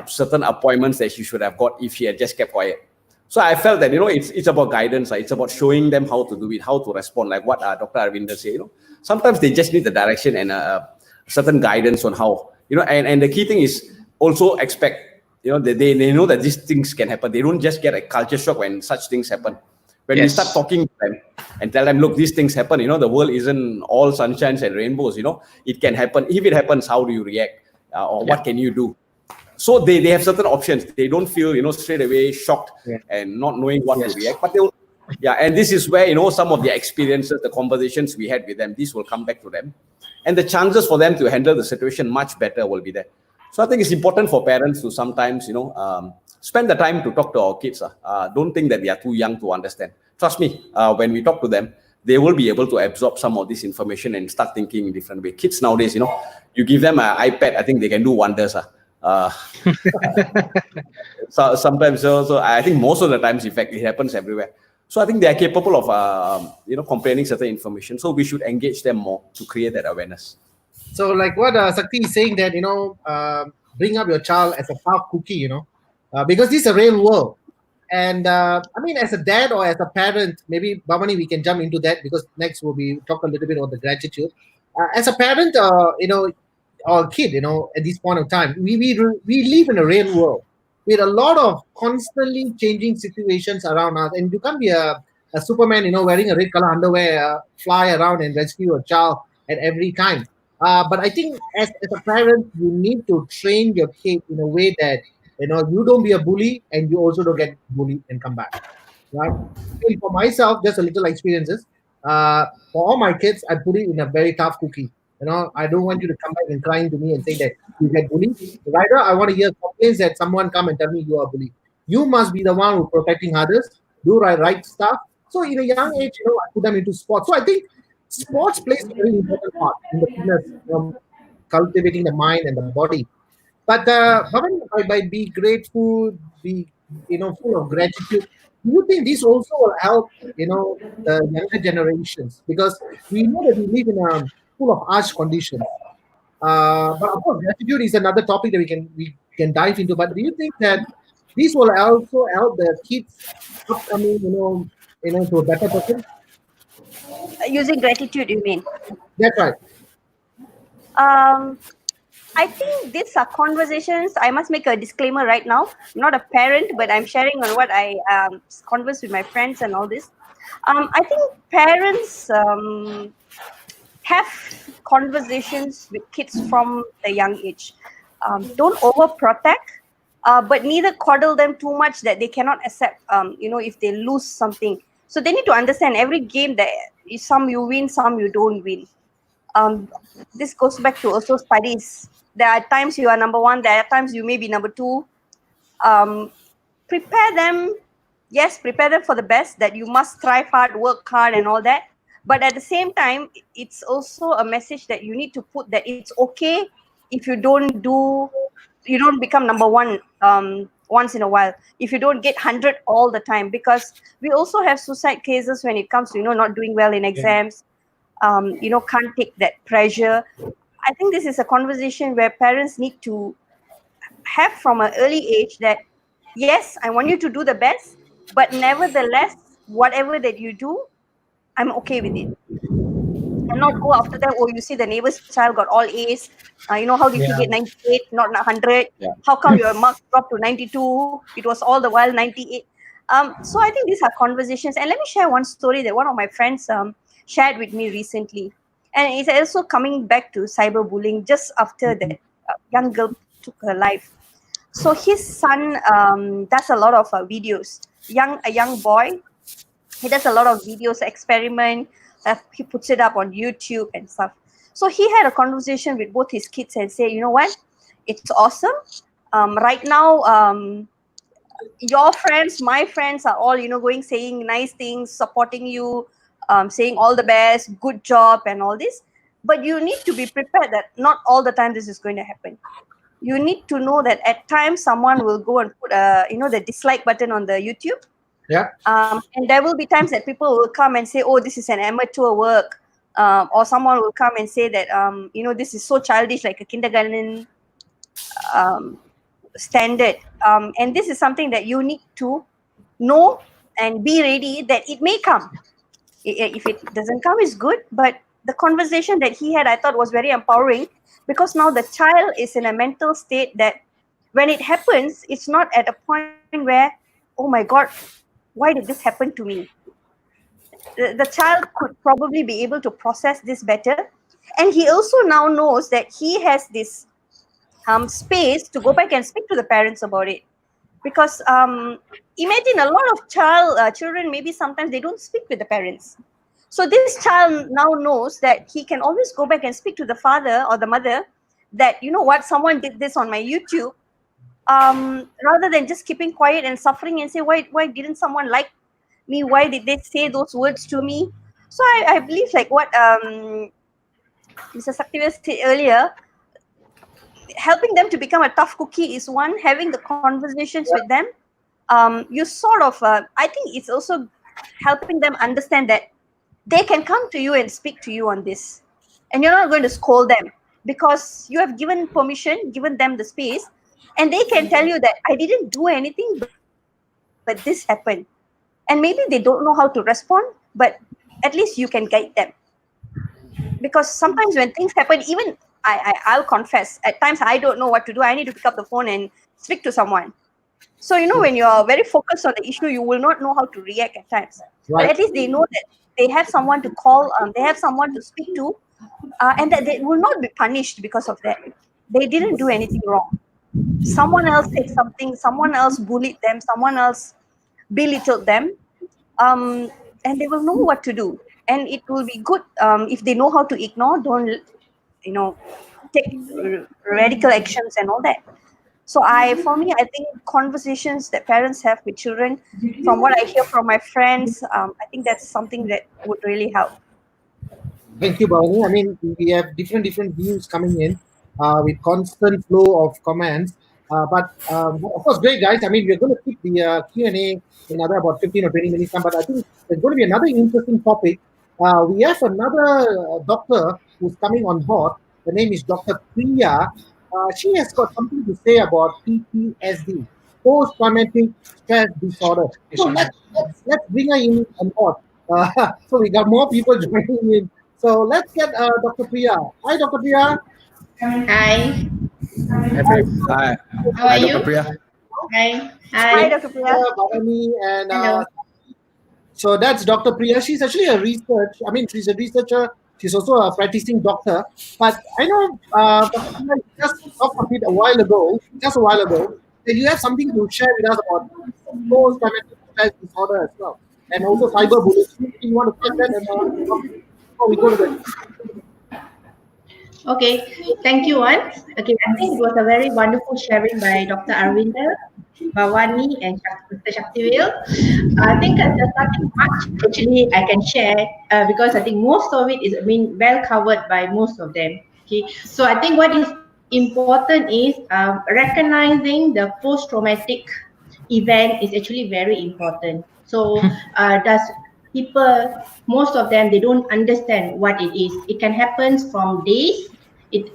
certain appointments that she should have got if she had just kept quiet. So I felt that, it's about guidance. It's about showing them how to do it, how to respond, like what Dr. Arvinder said. Sometimes they just need the direction and certain guidance on how, and the key thing is also expect, they know that these things can happen. They don't just get a culture shock when such things happen. When we start talking to them and tell them, look, these things happen, the world isn't all sunshines and rainbows, it can happen. If it happens, how do you react? Or what can you do? So they have certain options. They don't feel, straight away shocked and not knowing what to react. But they'll, and this is where, some of the experiences, the conversations we had with them, these will come back to them. And the chances for them to handle the situation much better will be there. So I think it's important for parents to sometimes, spend the time to talk to our kids. Don't think that they are too young to understand. Trust me, when we talk to them, they will be able to absorb some of this information and start thinking in different ways. Kids nowadays, you give them an iPad, I think they can do wonders. So sometimes, so I think most of the times, in fact, it happens everywhere. So I think they are capable of, comprehending certain information. So we should engage them more to create that awareness. So like what Sakti is saying, that, bring up your child as a tough cookie, because this is a real world. And I mean, as a dad or as a parent, maybe Bavani, we can jump into that, because next we'll be talk a little bit about the gratitude. As a parent, or kid, at this point of time, we live in a real world with a lot of constantly changing situations around us, and you can't be a Superman, wearing a red color underwear, fly around and rescue a child at every time. But I think as a parent, you need to train your kid in a way that you don't be a bully and you also don't get bullied and come back, right? And for myself, just a little experiences. For all my kids, I put it in a very tough cookie. I don't want you to come back and crying to me and say that you get bullied. Rather, I want to hear complaints that someone come and tell me you are bullied. You must be the one who protecting others, do right stuff. So in a young age, I put them into sports. So I think sports plays a very important part in the fitness, cultivating the mind and the body. But Bhavan, by be grateful, be full of gratitude. Do you think this also will help the younger generations? Because we know that we live in a full of harsh conditions. But of course, gratitude is another topic that we can dive into. But do you think that this will also help the kids upcoming, to a better person? Using gratitude, you mean? That's right. I think these are conversations. I must make a disclaimer right now. I'm not a parent, but I'm sharing on what I converse with my friends and all this. I think parents have conversations with kids from a young age. Don't overprotect, but neither coddle them too much that they cannot accept, if they lose something. So they need to understand every game that some you win, some you don't win. This goes back to also studies. There are times you are number one, there are times you may be number two. Prepare them, yes, prepare them for the best, that you must strive hard, work hard and all that. But at the same time, it's also a message that you need to put that it's okay if you don't become number one once in a while, if you don't get 100 all the time, because we also have suicide cases when it comes to not doing well in exams. Can't take that pressure. I think this is a conversation where parents need to have from an early age that, yes, I want you to do the best, but nevertheless, whatever that you do, I'm okay with it. And not go after them. Oh, you see, the neighbor's child got all A's. How did he Yeah. get 98, not 100? Yeah. How come your marks dropped to 92? It was all the while 98. So I think these are conversations. And let me share one story that one of my friends shared with me recently. And it's also coming back to cyberbullying just after that young girl took her life. So his son does a lot of videos. A young boy, he does a lot of videos, experiment. He puts it up on YouTube and stuff. So he had a conversation with both his kids and say, you know what, it's awesome. Right now, your friends, my friends are all going saying nice things, supporting you, saying all the best, good job, and all this. But you need to be prepared that not all the time this is going to happen. You need to know that at times someone will go and put the dislike button on the YouTube. Yeah. And there will be times that people will come and say, oh, this is an amateur work. Or someone will come and say that, this is so childish, like a kindergarten standard. And this is something that you need to know and be ready that it may come. If it doesn't come, it's good. But the conversation that he had, I thought was very empowering, because now the child is in a mental state that when it happens, it's not at a point where, oh my God, why did this happen to me? The child could probably be able to process this better. And he also now knows that he has this space to go back and speak to the parents about it. Because imagine a lot of children, maybe sometimes they don't speak with the parents. So this child now knows that he can always go back and speak to the father or the mother that, you know what, someone did this on my YouTube. Rather than just keeping quiet and suffering and say, why didn't someone like me? Why did they say those words to me? So I believe, like what Mr. Sakthivel said earlier, helping them to become a tough cookie is one. Having the conversations with them, you sort of, I think it's also helping them understand that they can come to you and speak to you on this. And you're not going to scold them, because you have given permission, given them the space, and they can tell you that I didn't do anything, but this happened. And maybe they don't know how to respond, but at least you can guide them. because sometimes when things happen, even I'll confess, at times I don't know what to do. I need to pick up the phone and speak to someone. So, when you're very focused on the issue, you will not know how to react at times. But Right. at least they know that they have someone to call, they have someone to speak to, and that they will not be punished because of that. They didn't do anything wrong. Someone else said something, someone else bullied them, someone else belittled them, and they will know what to do. And it will be good if they know how to ignore, don't, take radical actions and all that. So for me, I think conversations that parents have with children, from what I hear from my friends, I think that's something that would really help. Thank you, Bhavani. I mean, we have different views coming in with constant flow of comments. But of course, great guys. I mean, we're going to keep the Q&A in another about 15 or 20 minutes time. But I think there's going to be another interesting topic. We have another doctor who's coming on board. The name is Dr. Priya. She has got something to say about PTSD, post-traumatic stress disorder. So let's bring her in on board. So we got more people joining in. So let's get Dr. Priya. Hi, Dr. Priya. Hi, Hi. how are Hi, you? Dr. Priya. Hi, Hi, hi, Dr. Priya. Bhavani, and hello. so that's Dr. Priya. She's actually she's a researcher. She's also a practicing doctor. But I know, Dr. Priya, you just talked a bit just a while ago, that you have something to share with us about post-traumatic stress disorder as well, and also cyberbullying. You want to take that and before we go to the Okay, thank you once. Okay, I think it was a very wonderful sharing by Dr. Arvinder, Bavani, and Mr. Sakthivel. I think there's nothing much actually I can share because I think most of it is well covered by most of them. Okay, so I think what is important is recognizing the post-traumatic event is actually very important. So does people, most of them, they don't understand what it is. It can happen from days,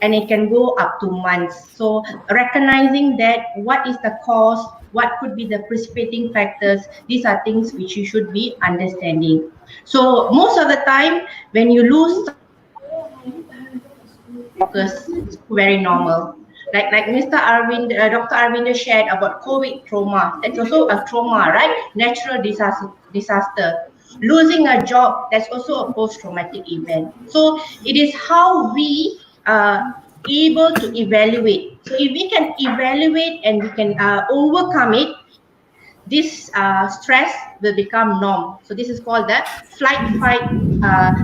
and it can go up to months. So recognizing that what is the cause, what could be the precipitating factors, these are things which you should be understanding. So most of the time when you lose focus, it's very normal. Like Mr. Arvind, Dr. Arvinder shared about COVID trauma. That's also a trauma, right? Natural disaster. Losing a job, that's also a post-traumatic event. So it is how we able to evaluate. So if we can evaluate and we can overcome it, this stress will become norm. So this is called the flight fight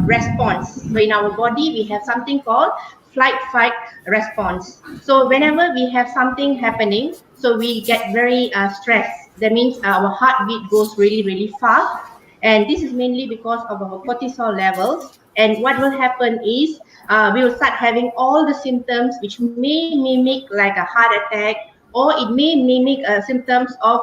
response. So in our body, we have something called flight fight response. So whenever we have something happening, so we get very stressed. That means our heartbeat goes really fast. And this is mainly because of our cortisol levels. And what will happen is we will start having all the symptoms which may mimic like a heart attack, or it may mimic symptoms of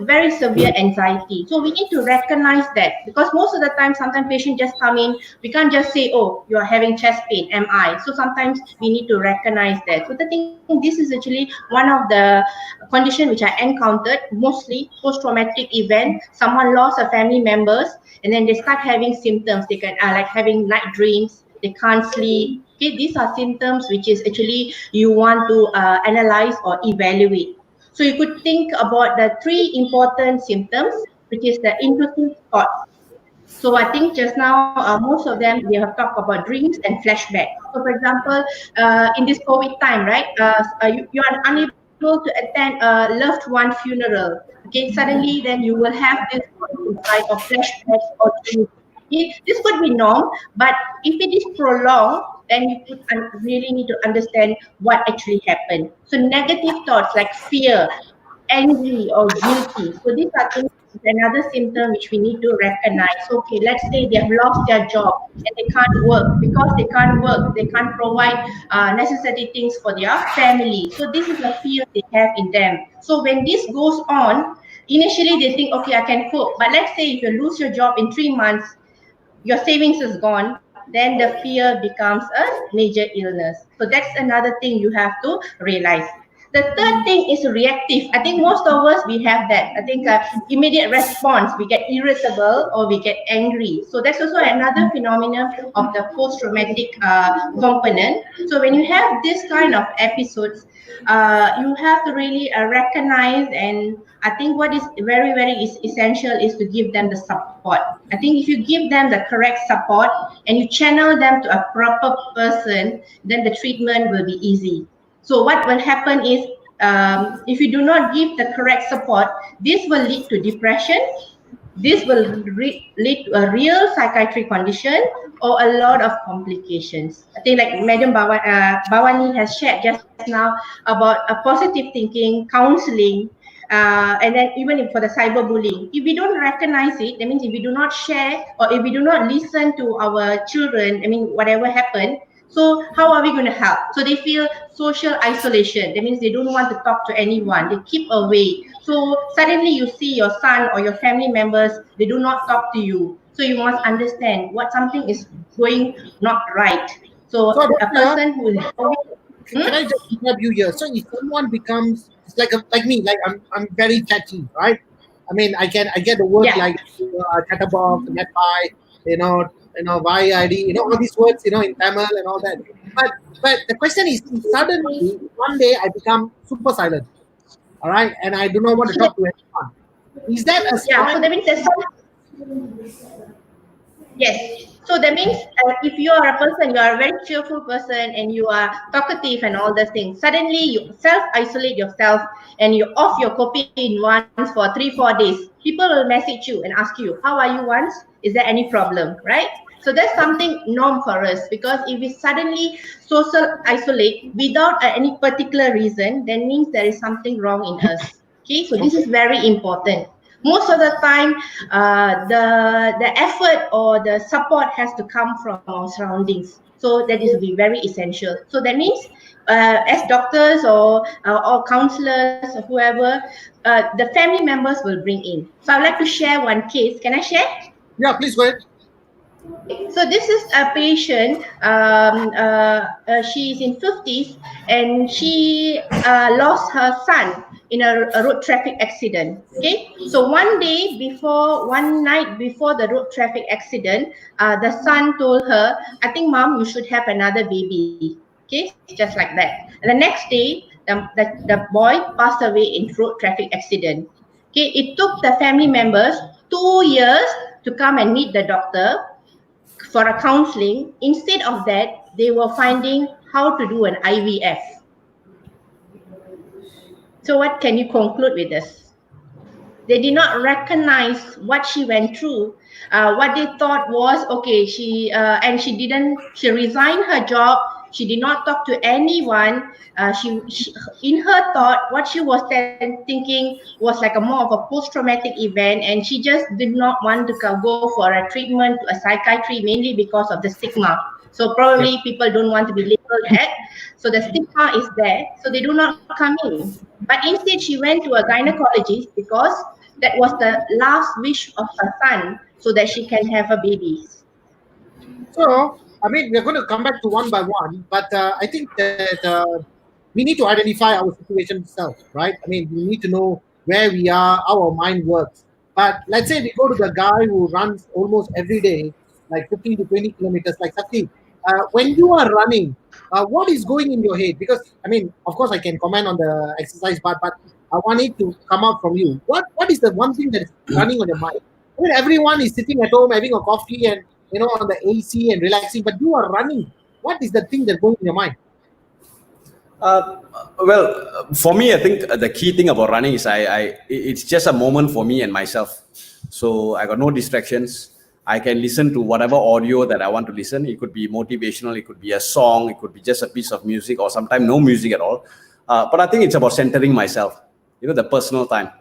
very severe anxiety. So we need to recognize that, because most of the time, sometimes patients just come in, we can't just say, oh, you're having chest pain, MI. So sometimes we need to recognize that. So the thing, this is actually one of the condition which I encountered, mostly post-traumatic event. Someone lost a family members, and then they start having symptoms. They can like having night dreams, they can't sleep. Okay, these are symptoms which is actually you want to analyze or evaluate. So you could think about the three important symptoms, which is the intrusive thoughts. So I think just now most of them, they have talked about dreams and flashback. So for example, in this COVID time, right, you are unable to attend a loved one funeral. Okay, suddenly then you will have this inside of flashbacks or dreams. Okay, this could be norm, but if it is prolonged, then you could really need to understand what actually happened. So negative thoughts like fear, angry or guilty. So these are things, another symptom which we need to recognize. Okay, let's say they have lost their job and they can't work. Because they can't work, they can't provide necessary things for their family. So this is a fear they have in them. So when this goes on, initially they think, okay, I can cope. But let's say if you lose your job in 3 months, your savings is gone, then the fear becomes a major illness. So that's another thing you have to realize. The third thing is reactive. I think most of us, we have that. I think immediate response, we get irritable or we get angry. So that's also another phenomenon of the post-traumatic component. So when you have this kind of episodes, you have to really recognize, and I think what is very, very essential is to give them the support. I think if you give them the correct support and you channel them to a proper person, then the treatment will be easy. So what will happen is, if you do not give the correct support, this will lead to depression. This will lead to a real psychiatric condition or a lot of complications. I think like Madam Bavani has shared just now about a positive thinking, counseling, and then even for the cyberbullying. If we don't recognize it, that means if we do not share or if we do not listen to our children, I mean, whatever happened, so how are we going to help? So they feel social isolation. That means they don't want to talk to anyone. They keep away. So suddenly you see your son or your family members, they do not talk to you. So you must understand what something is going not right. So a person who is... Can I just interrupt you here? So if someone becomes like me, like I'm very chatty, right? I mean, I get the word like chatterbox, netpie, YID, all these words, in Tamil and all that. But the question is, suddenly one day I become super silent, all right, and I do not want to talk to anyone. Is that a sign? So that means there's yes. So that means if you are a person, you are a very cheerful person and you are talkative and all those things, suddenly you self-isolate yourself and you off your copy in once for 3-4 days. People will message you and ask you, how are you once? Is there any problem, right? So that's something norm for us, because if we suddenly social isolate without any particular reason, then means there is something wrong in us. Okay, so this is very important. Most of the time, the effort or the support has to come from our surroundings. So that is be very essential. So that means as doctors or counselors or whoever, the family members will bring in. So I'd like to share one case. Can I share? Yeah, please go ahead. So this is a patient. She is in 50s and she lost her son in a road traffic accident. Okay, so one night before the road traffic accident, the son told her, I think mom, you should have another baby. Okay, just like that. And the next day, the boy passed away in road traffic accident. Okay, it took the family members 2 years to come and meet the doctor for a counseling. Instead of that, they were finding how to do an IVF. So what can you conclude with this? They did not recognize what she went through. What they thought was, okay, she resigned her job. She did not talk to anyone. She in her thought, what she was thinking was like a more of a post-traumatic event, and she just did not want to go for a treatment to a psychiatry, mainly because of the stigma. So probably people don't want to be labeled that. So the stigma is there. So they do not come in. But instead, she went to a gynecologist because that was the last wish of her son, so that she can have a baby. So, I mean, we're going to come back to one by one, but I think that we need to identify our situation itself, right? I mean, we need to know where we are, how our mind works. But let's say we go to the guy who runs almost every day, like 15 to 20 kilometers, like Sakthivel. When you are running, what is going in your head? Because, I mean, of course, I can comment on the exercise part, but I want it to come out from you. What is the one thing that is running on your mind? I mean, everyone is sitting at home having a coffee and on the AC and relaxing, but you are running. What is the thing that's going in your mind? Well, for me, I think the key thing about running is it's just a moment for me and myself. So I got no distractions. I can listen to whatever audio that I want to listen. It could be motivational, it could be a song, it could be just a piece of music, or sometimes no music at all. But I think it's about centering myself, the personal time.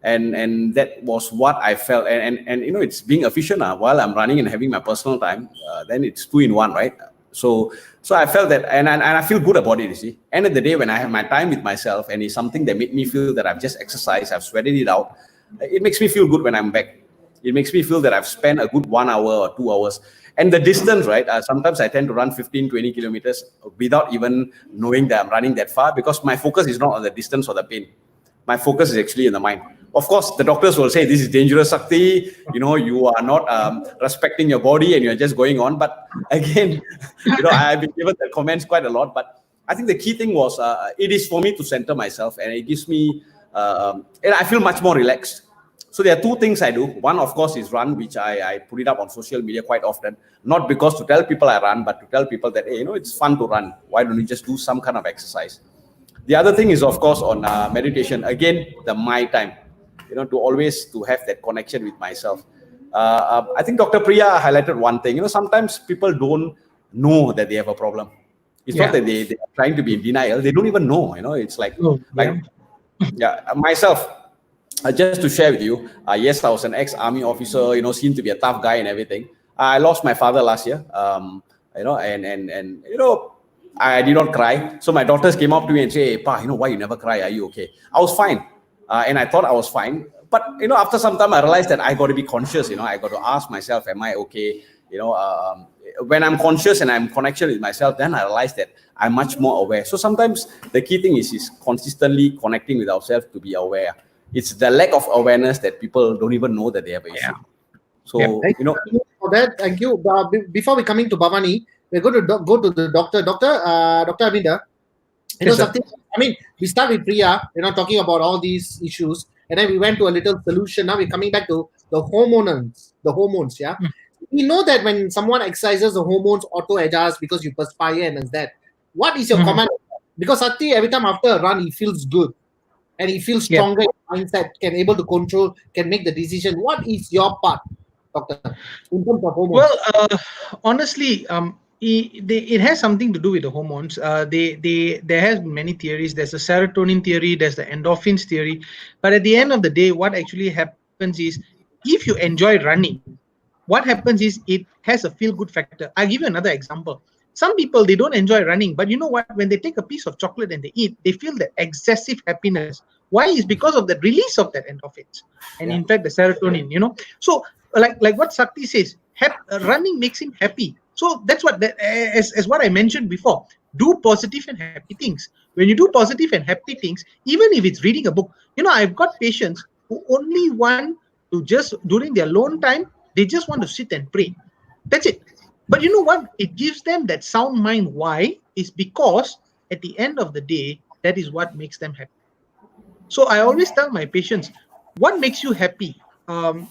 And that was what I felt. And it's being efficient while I'm running and having my personal time. Then it's 2 in 1, right? So I felt that, and I feel good about it, you see. End of the day, when I have my time with myself and it's something that made me feel that I've just exercised, I've sweated it out, it makes me feel good when I'm back. It makes me feel that I've spent a good 1 hour or 2 hours. And the distance, right? Sometimes I tend to run 15, 20 kilometers without even knowing that I'm running that far, because my focus is not on the distance or the pain. My focus is actually in the mind. Of course, the doctors will say, this is dangerous, Sakthi. You are not respecting your body and you're just going on. But again, I've been given the comments quite a lot. But I think the key thing was, it is for me to center myself, and it gives me, and I feel much more relaxed. So there are two things I do. One, of course, is run, which I put it up on social media quite often. Not because to tell people I run, but to tell people that, hey, it's fun to run. Why don't you just do some kind of exercise? The other thing is, of course, on meditation. Again, the my time, to always to have that connection with myself. I think Dr. Priya highlighted one thing. Sometimes people don't know that they have a problem. It's not that they are trying to be in denial. They don't even know. It's like, myself. Just to share with you, yes, I was an ex-army officer. Seemed to be a tough guy and everything. I lost my father last year. I did not cry. So my daughters came up to me and say, hey, Pa, why you never cry? Are you okay? I was fine. And I thought I was fine. But, after some time, I realized that I got to be conscious. I got to ask myself, am I okay? When I'm conscious and I'm connection with myself, then I realize that I'm much more aware. So sometimes the key thing is consistently connecting with ourselves to be aware. It's the lack of awareness that people don't even know that they have an issue. So, Thank you for that. Thank you. Before we coming to Bavani, we're going to go to the doctor. Dr. Arvinder, something. We start with Priya, talking about all these issues, and then we went to a little solution. Now we're coming back to the hormones. Yeah. We know that when someone exercises, the hormones auto-adjust because you perspire and that. What is your comment? Because Sathi, every time after a run, he feels good. And he feels stronger mindset, can able to control, can make the decision. What is your part, doctor, in terms of hormones? Well, honestly, it has something to do with the hormones. There has many theories. There's the serotonin theory, there's the endorphins theory. But at the end of the day, what actually happens is, if you enjoy running, what happens is it has a feel-good factor. I'll give you another example. Some people, they don't enjoy running, but you know what? When they take a piece of chocolate and they eat, they feel the excessive happiness. Why? Is because of the release of that endorphins and in fact the serotonin. So like what Sakthi says, running makes him happy. So that's what as what I mentioned before. Do positive and happy things. When you do positive and happy things, even if it's reading a book, I've got patients who only want to just during their alone time, they just want to sit and pray. That's it. But you know what? It gives them that sound mind. Why? Is because at the end of the day, that is what makes them happy. So I always tell my patients, what makes you happy? Some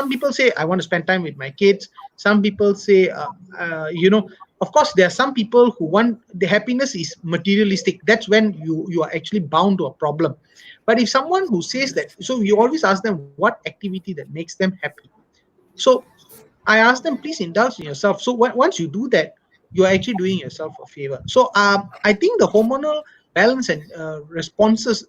people say, I want to spend time with my kids. Some people say, of course, there are some people who want the happiness is materialistic. That's when you are actually bound to a problem. But if someone who says that, so you always ask them what activity that makes them happy. So I ask them, please indulge in yourself. So once you do that, you're actually doing yourself a favor. So I think the hormonal balance and responses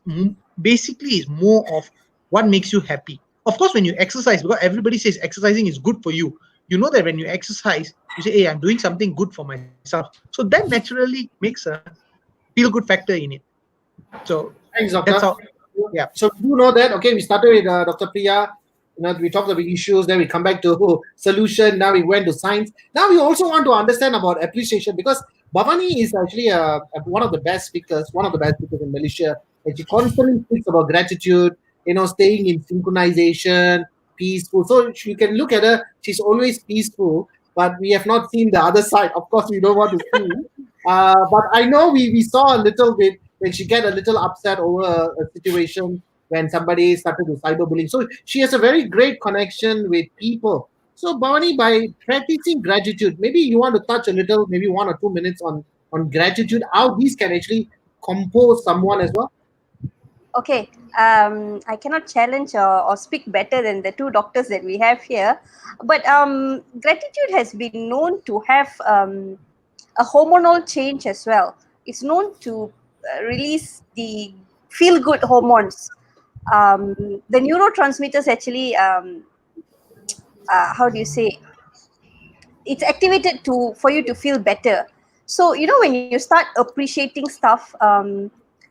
basically is more of what makes you happy. Of course, when you exercise, because everybody says exercising is good for you, you know that when you exercise, you say, hey, I'm doing something good for myself. So that naturally makes a feel-good factor in it. So thanks, doctor. That's how. Yeah. So you know that. Okay, we started with Dr. Priya. We talked about issues, then we come back to solution. Now we went to science. Now we also want to understand about appreciation, because Bavani is actually one of the best speakers in Malaysia. And she constantly speaks about gratitude, staying in synchronization, peaceful. So you can look at her, she's always peaceful, but we have not seen the other side. Of course, we don't want to see. But I know we saw a little bit when she get a little upset over a situation when somebody started to cyberbullying. So she has a very great connection with people. So Bhavani, by practicing gratitude, maybe you want to touch a little, maybe 1 or 2 minutes on gratitude, how these can actually compose someone as well. Okay, I cannot challenge or speak better than the two doctors that we have here. But gratitude has been known to have a hormonal change as well. It's known to release the feel-good hormones. The neurotransmitters actually, how do you say, it's activated for you to feel better. So when you start appreciating stuff,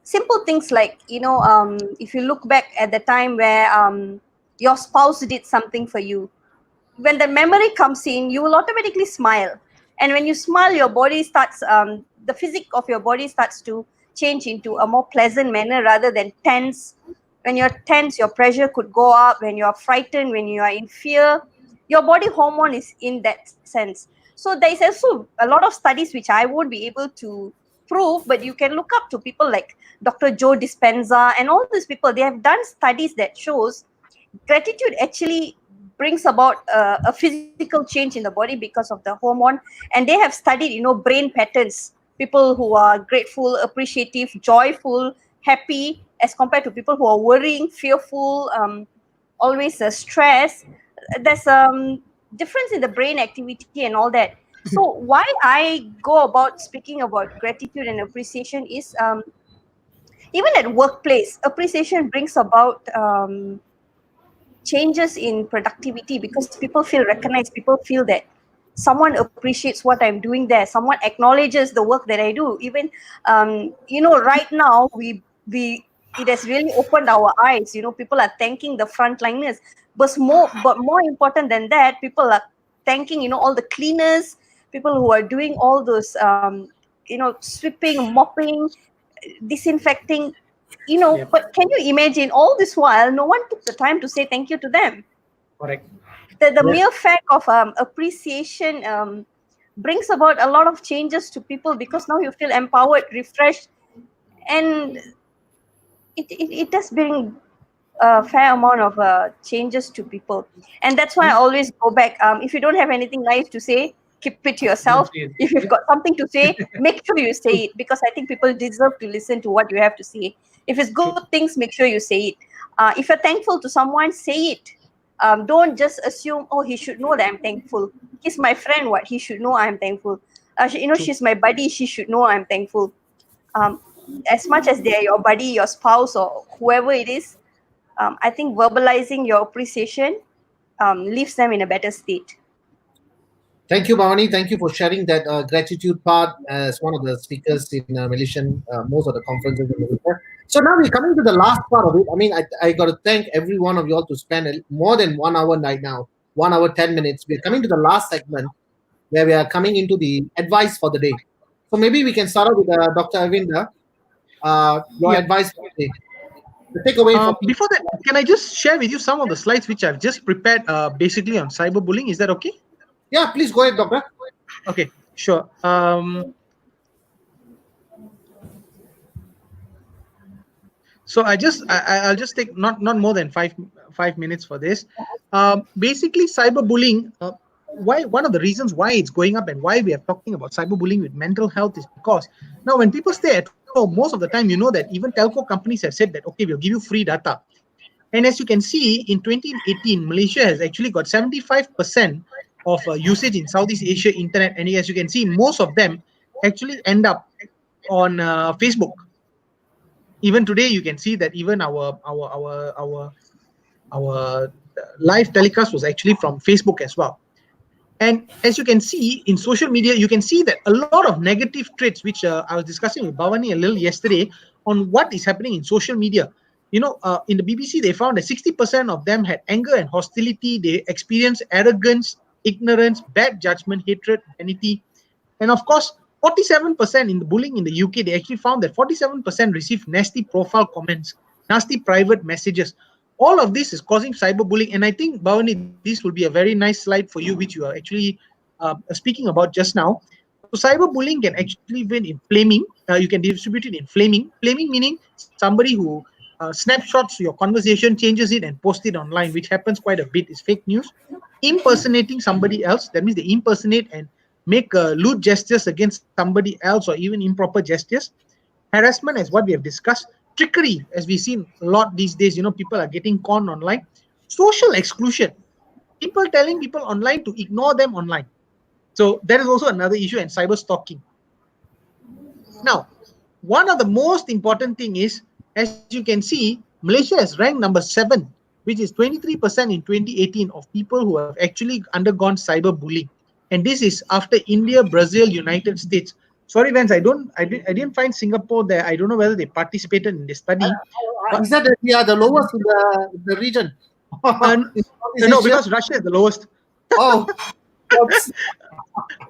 simple things like if you look back at the time where your spouse did something for you. When the memory comes in, you will automatically smile. And when you smile, your body starts, the physic of your body starts to change into a more pleasant manner rather than tense. When you're tense, your pressure could go up. When you're frightened, when you are in fear, your body hormone is in that sense. So there is also a lot of studies which I won't be able to prove, but you can look up to people like Dr. Joe Dispenza and all these people. They have done studies that shows gratitude actually brings about a physical change in the body because of the hormone. And they have studied, brain patterns, people who are grateful, appreciative, joyful, happy, as compared to people who are worrying, fearful, always stressed. There's difference in the brain activity and all that. So why I go about speaking about gratitude and appreciation is, even at workplace, appreciation brings about changes in productivity because people feel recognized. People feel that someone appreciates what I'm doing there. Someone acknowledges the work that I do. Even right now we it has really opened our eyes. People are thanking the frontliners, but more important than that, people are thanking all the cleaners, people who are doing all those sweeping, mopping, disinfecting. Yep. But can you imagine, all this while no one took the time to say thank you to them? Correct. The Yes. mere fact of appreciation brings about a lot of changes to people, because now you feel empowered, refreshed, and it does bring a fair amount of changes to people. And that's why I always go back, if you don't have anything nice to say, keep it to yourself. If you've got something to say, make sure you say it, because I think people deserve to listen to what you have to say. If it's good things, make sure you say it. If you're thankful to someone, say it. Don't just assume, oh, he should know that I'm thankful. He's my friend, what? He should know I'm thankful. She's my buddy, she should know I'm thankful. um, as much as they're your buddy, your spouse, or whoever it is, I think verbalizing your appreciation leaves them in a better state. Thank you, Bhavani. Thank you for sharing that gratitude part as one of the speakers in Malaysian, most of the conferences in Malaysia. So now we're coming to the last part of it. I mean, I got to thank every one of you all to spend more than 1 hour right now, 1 hour, 10 minutes. We're coming to the last segment where we are coming into the advice for the day. So maybe we can start out with Dr. Arvinder. Your Yeah. advice for the day. The takeaway for people. Before that, can I just share with you some of the slides which I've just prepared, basically on cyberbullying? Is that okay? Yeah, please go ahead, Doctor. Okay, sure. So I'll just take not more than five minutes for this. Basically, cyberbullying. Why one of the reasons why it's going up and why we are talking about cyberbullying with mental health is because now when people stay at home, most of the time, that even telco companies have said that, okay, we'll give you free data. And as you can see, in 2018, Malaysia has actually got 75% of usage in Southeast Asia internet. And as you can see, most of them actually end up on Facebook. Even today, you can see that even our live telecast was actually from Facebook as well. And as you can see in social media, you can see that a lot of negative traits, which I was discussing with Bavani a little yesterday on what is happening in social media. In the BBC, they found that 60% of them had anger and hostility. They experienced arrogance, ignorance, bad judgment, hatred, vanity. And of course, 47% in the bullying in the UK, they actually found that 47% received nasty profile comments, nasty private messages. All of this is causing cyberbullying. And I think, Bhavani, this will be a very nice slide for you, which you are actually speaking about just now. So cyberbullying can actually win in flaming. You can distribute it in flaming. Flaming meaning somebody who snapshots your conversation, changes it, and posts it online, which happens quite a bit, is fake news. Impersonating somebody else, that means they impersonate and make lewd gestures against somebody else, or even improper gestures. Harassment, as what we have discussed. Trickery, as we've seen a lot these days, people are getting conned online. Social exclusion, people telling people online to ignore them online. So that is also another issue, and cyber stalking. Now, one of the most important thing is, as you can see, Malaysia is ranked number 7, which is 23% in 2018 of people who have actually undergone cyberbullying. And this is after India, Brazil, United States. Sorry, Vance, I didn't find Singapore there. I don't know whether they participated in this study. Is that we are the lowest in the region? No, because Russia is the lowest. Oh, oops.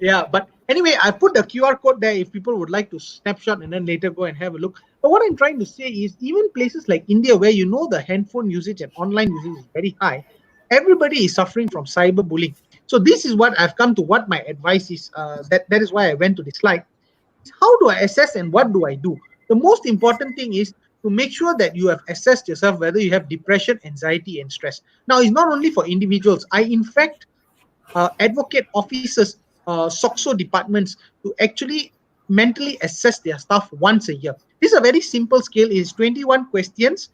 Yeah, but anyway, I put the QR code there if people would like to snapshot and then later go and have a look. But what I'm trying to say is, even places like India, where you know the handphone usage and online usage is very high, everybody is suffering from cyberbullying. So this is what I've come to. What my advice is. That is why I went to this slide. How do I assess and what do I do? The most important thing is to make sure that you have assessed yourself whether you have depression, anxiety, and stress. Now, it's not only for individuals. I, in fact, advocate officers, SOXO departments to actually mentally assess their staff once a year. This is a very simple scale. It is 21 questions,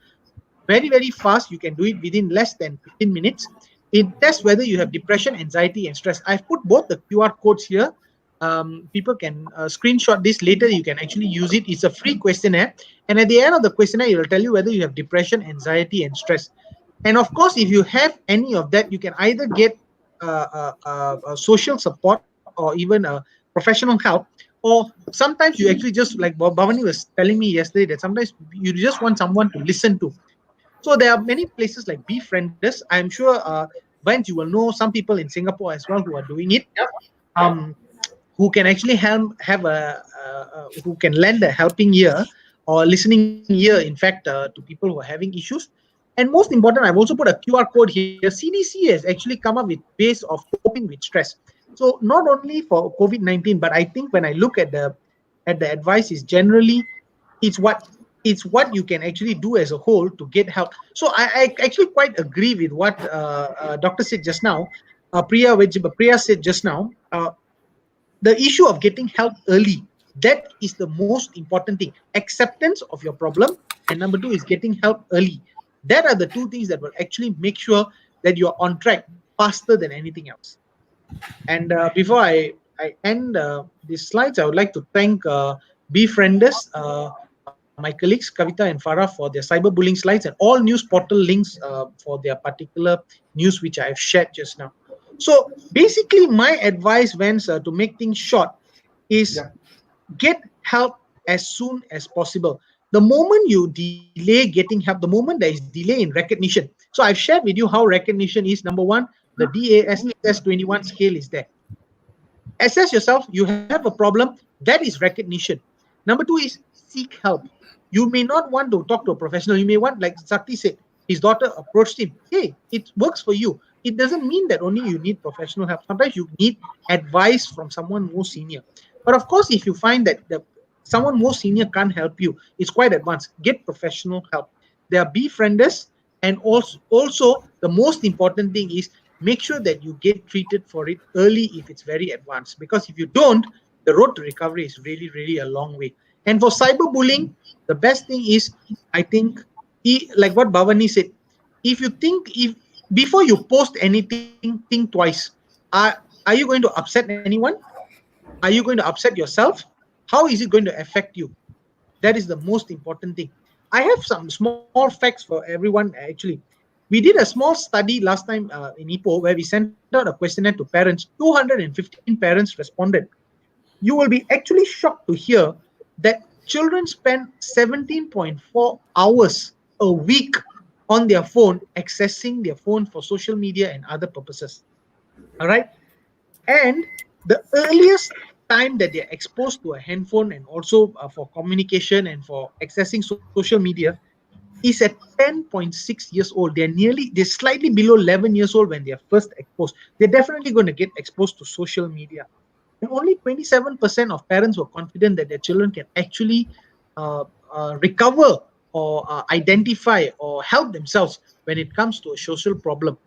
very, very fast. You can do it within less than 15 minutes. It tests whether you have depression, anxiety, and stress. I've put both the QR codes here. People can screenshot this later. You can actually use it. It's a free questionnaire. And at the end of the questionnaire, it will tell you whether you have depression, anxiety, and stress. And of course, if you have any of that, you can either get social support or even professional help, or sometimes you actually just, like Bavani was telling me yesterday, that sometimes you just want someone to listen to. So there are many places like Befrienders. I'm sure, Vance, you will know some people in Singapore as well who are doing it. Who can actually have who can lend a helping ear or listening ear, in fact, to people who are having issues. And most important, I've also put a QR code here. CDC has actually come up with ways of coping with stress. So not only for COVID-19, but I think when I look at the advice, is generally it's what you can actually do as a whole to get help. So I actually quite agree with what Doctor said just now. Priya said just now. The issue of getting help early, that is the most important thing. Acceptance of your problem, and number two is getting help early. That are the two things that will actually make sure that you're on track faster than anything else. And before I end these slides, I would like to thank Befrienders, my colleagues Kavita and Farah, for their cyberbullying slides and all news portal links for their particular news which I have shared just now. So basically, my advice, Vance, to make things short, is get help as soon as possible. The moment you delay getting help, the moment there is delay in recognition. So I've shared with you how recognition is. Number one, the DASS 21 scale is there. Assess yourself. You have a problem. That is recognition. Number two is seek help. You may not want to talk to a professional. You may want, like Sakthi said, his daughter approached him. Hey, it works for you. It doesn't mean that only you need professional help. Sometimes you need advice from someone more senior. But of course, if you find that someone more senior can't help you, it's quite advanced, get professional help. There are Befrienders, and also the most important thing is make sure that you get treated for it early if it's very advanced. Because if you don't, the road to recovery is really, really a long way. And for cyberbullying, the best thing is, I think, like what Bavani said, if you think, before you post anything, think twice. Are you going to upset anyone? Are you going to upset yourself? How is it going to affect you? That is the most important thing. I have some small facts for everyone, actually. We did a small study last time in Ipoh, where we sent out a questionnaire to parents. 215 parents responded. You will be actually shocked to hear that children spend 17.4 hours a week on their phone, accessing their phone for social media and other purposes. All right. And the earliest time that they're exposed to a handphone, and also for communication and for accessing social media, is at 10.6 years old. They're slightly below 11 years old when they're first exposed. They're definitely going to get exposed to social media. And only 27% of parents were confident that their children can actually recover or identify or help themselves when it comes to a social problem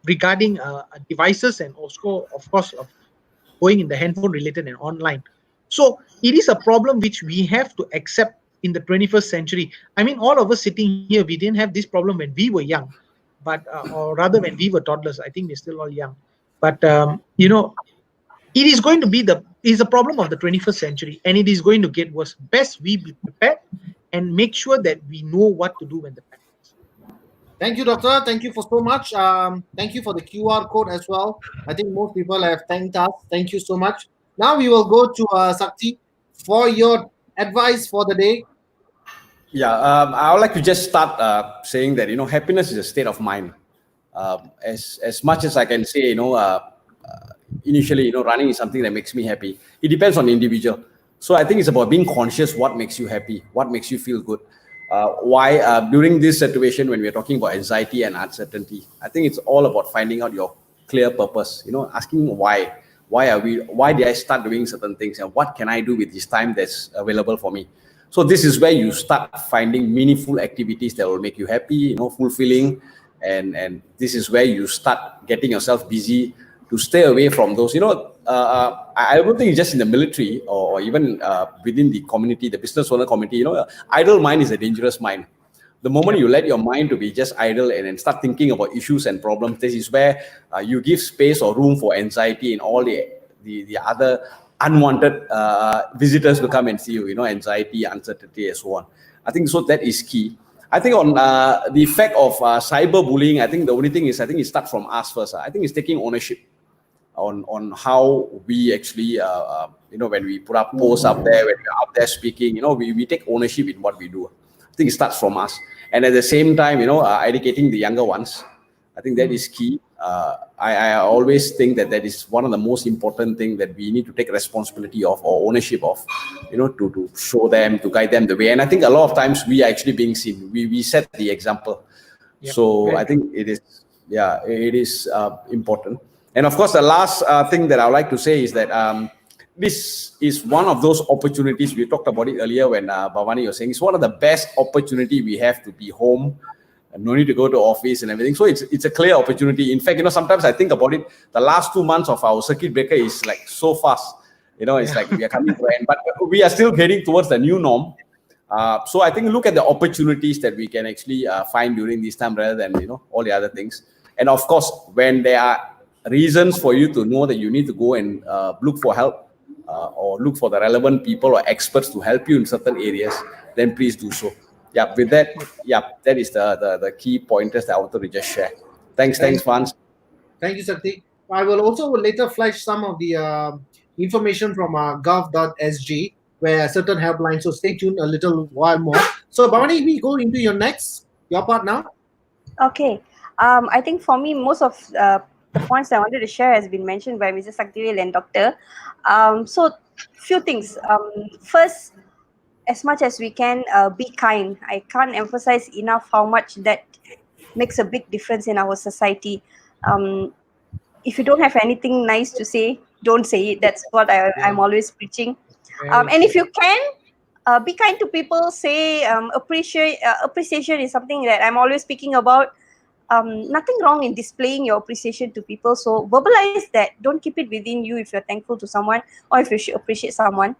regarding devices, and also, of course, of going in the handphone related and online. So it is a problem which we have to accept in the 21st century. I mean, all of us sitting here, we didn't have this problem when we were young, but or rather when we were toddlers. I think we're still all young. But it is going to be a problem of the 21st century, and it is going to get worse. Best we be prepared and make sure that we know what to do when the time comes. Thank you, Doctor. Thank you for so much. Thank you for the QR code as well. I think most people have thanked us. Thank you so much. Now we will go to Sakthi for your advice for the day. Yeah, I would like to just start saying that, happiness is a state of mind. As much as I can say, initially, running is something that makes me happy. It depends on the individual. So I think it's about being conscious what makes you happy, what makes you feel good. Why during this situation when we're talking about anxiety and uncertainty, I think it's all about finding out your clear purpose. Asking why did I start doing certain things, and what can I do with this time that's available for me. So this is where you start finding meaningful activities that will make you happy, fulfilling, and this is where you start getting yourself busy to stay away from those. I don't think it's just in the military or even within the community, the business owner community. Idle mind is a dangerous mind. The moment you let your mind to be just idle and then start thinking about issues and problems, this is where you give space or room for anxiety and all the other unwanted visitors to come and see you. Anxiety, uncertainty, and so on. I think so. That is key. I think on the effect of cyberbullying, I think the only thing is, I think it starts from us first. I think it's taking ownership on how we actually, when we put up posts up there, when we're out there speaking, we take ownership in what we do. I think it starts from us. And at the same time, educating the younger ones. I think that is key. I always think that is one of the most important things that we need to take responsibility of or ownership of, to show them, to guide them the way. And I think a lot of times we are actually being seen. We set the example. Yep. So I think it is important. And of course, the last thing that I would like to say is that this is one of those opportunities. We talked about it earlier when Bavani was saying it's one of the best opportunity we have to be home. No need to go to office and everything. So it's a clear opportunity. In fact, sometimes I think about it, the last 2 months of our circuit breaker is like so fast. It's like we are coming to an end, but we are still heading towards the new norm. So I think look at the opportunities that we can actually find during this time rather than, all the other things. And of course, when there are reasons for you to know that you need to go and look for help or look for the relevant people or experts to help you in certain areas, then please do so. Yeah, with that, that is the key pointers that I wanted to just share. Thanks, Vance. Thank you, Sakthi. I will also later flash some of the information from gov.sg where a certain helpline. So stay tuned a little while more. So Bhavani, we go into your part now. Okay. I think for me, most of the points I wanted to share has been mentioned by Mr. Sakthivel and Doctor. So few things. First, as much as we can, be kind. I can't emphasize enough how much that makes a big difference in our society. If you don't have anything nice to say, don't say it. That's what I'm always preaching. And if you can, be kind to people. Say appreciation is something that I'm always speaking about. Nothing wrong in displaying your appreciation to people. So verbalize that. Don't keep it within you if you're thankful to someone or if you should appreciate someone.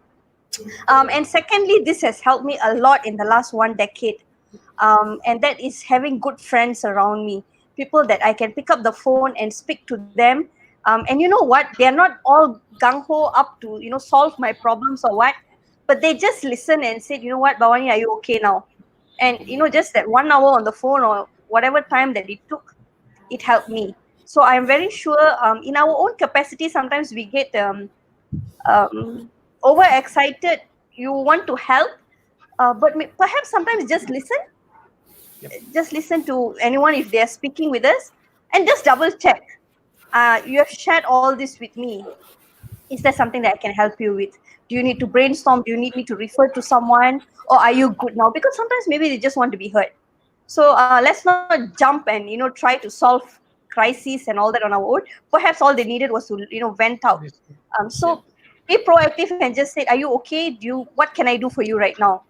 And secondly, this has helped me a lot in the last 1 decade. And that is having good friends around me. People that I can pick up the phone and speak to them. And you know what? They're not all gung-ho up to, solve my problems or what. But they just listen and say, you know what, Bhavani, are you okay now? And, just that 1 hour on the phone or whatever time that it took, it helped me. So I'm very sure in our own capacity, sometimes we get overexcited. You want to help, but perhaps sometimes just listen. Just listen to anyone if they're speaking with us and just double check. You have shared all this with me. Is there something that I can help you with? Do you need to brainstorm? Do you need me to refer to someone? Or are you good now? Because sometimes maybe they just want to be heard. So let's not jump and, try to solve crises and all that on our own. Perhaps all they needed was to, vent out. So be proactive and just say, are you okay? What can I do for you right now?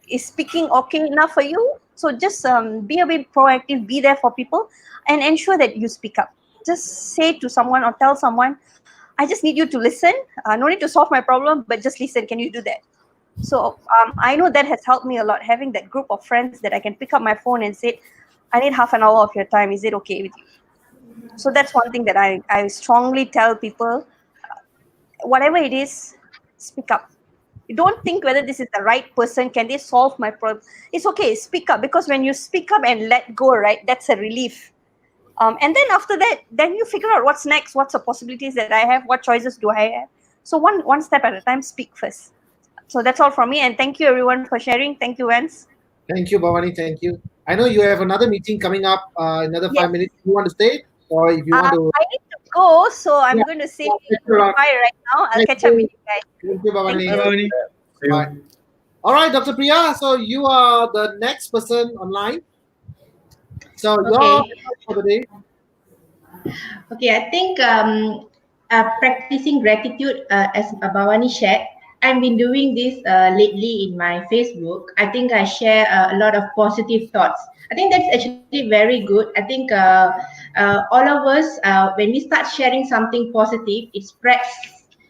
Is speaking okay enough for you? So just be a bit proactive, be there for people and ensure that you speak up. Just say to someone or tell someone, I just need you to listen. No need to solve my problem, but just listen. Can you do that? So I know that has helped me a lot, having that group of friends that I can pick up my phone and say, I need half an hour of your time. Is it okay with you? So that's one thing that I strongly tell people. Whatever it is, speak up. You don't think whether this is the right person. Can they solve my problem? It's okay. Speak up, because when you speak up and let go, right, that's a relief. And then after that, then you figure out what's next. What's the possibilities that I have? What choices do I have? So one step at a time, speak first. So that's all from me. And thank you everyone for sharing. Thank you, Vance. Thank you, Bhavani. Thank you. I know you have another meeting coming up. Another Yes. 5 minutes. You want to stay, or if you want to? I need to go, so I'm Yeah. going to say Thank you a lot. goodbye right now. I'll Thank catch up with you. you guys. Thank you, Thank Bhavani. Bye, you. Bhavani. See you. Bye. All right, Dr. Priya. So you are the next person online. So your Okay. for the day. Okay, I think practicing gratitude, as Bhavani shared, I've been doing this lately in my Facebook. I think I share a lot of positive thoughts. I think that's actually very good. I think all of us, when we start sharing something positive, it spreads,